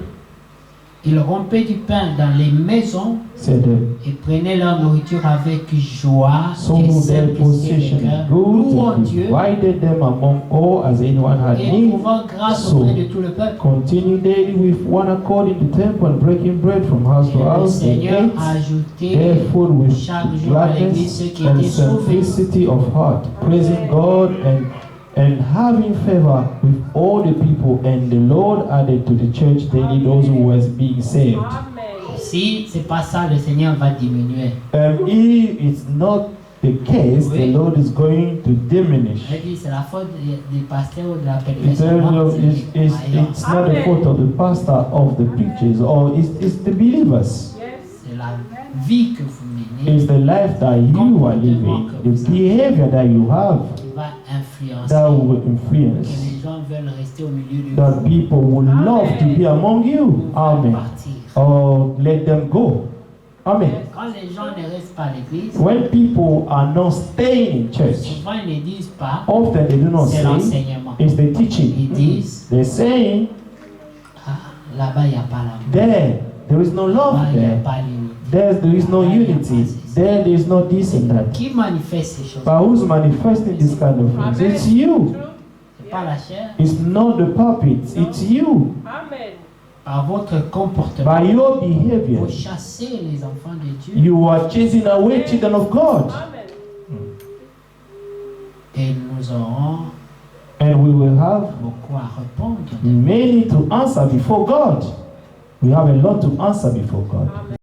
Ils rompaient du pain dans les maisons Said et prenaient leur nourriture avec joie et sold their simplicité possession de cœur, goods louant and Dieu divided them among all as anyone had et need. trouvant grâce So, auprès de tout le peuple. continue daily with one accord in the temple and breaking bread from house Et to le house and Seigneur ate ajoutait their food with chaque jour à l'église ceux gladness qui and étaient sauvés. simplicity of heart, praising God and having favor with all the people. And the Lord added to the church daily those who was being saved. Si c'est pas ça, le Seigneur va diminuer. If it's not the case, the Lord is going to diminish. Je dis, c'est la faute des pasteurs ou de la It's, prédication. it's not the fault of the pastor, of the preachers, or it's the believers. C'est la vie que vous menez It's the life that you are living, the behavior that you have qui va influencer. that will Que influence, les gens veulent rester au milieu de that vous people would love to be among you. ou veulent Amen. partir. Or let them go. Amen. Quand les gens ne restent pas à l'église, When people are not staying in church, souvent ils ne disent pas often they do not c'est say l'enseignement. it's the Ils teaching. disent They're saying ah, là-bas il n'y a pas l'amour. there is no love Là-bas il n'y a there. pas l'unité. There is no unity. There is no this and that. Qui manifeste ces choses? But who's manifesting this kind of things? It's you. C'est pas la chair. It's not the puppets. It's you. Par votre comportement, By your vous behavior, chassez les enfants de Dieu you are chasing away children of God. et nous aurons And we will have beaucoup à répondre. many to answer before God. We have a lot to answer before God.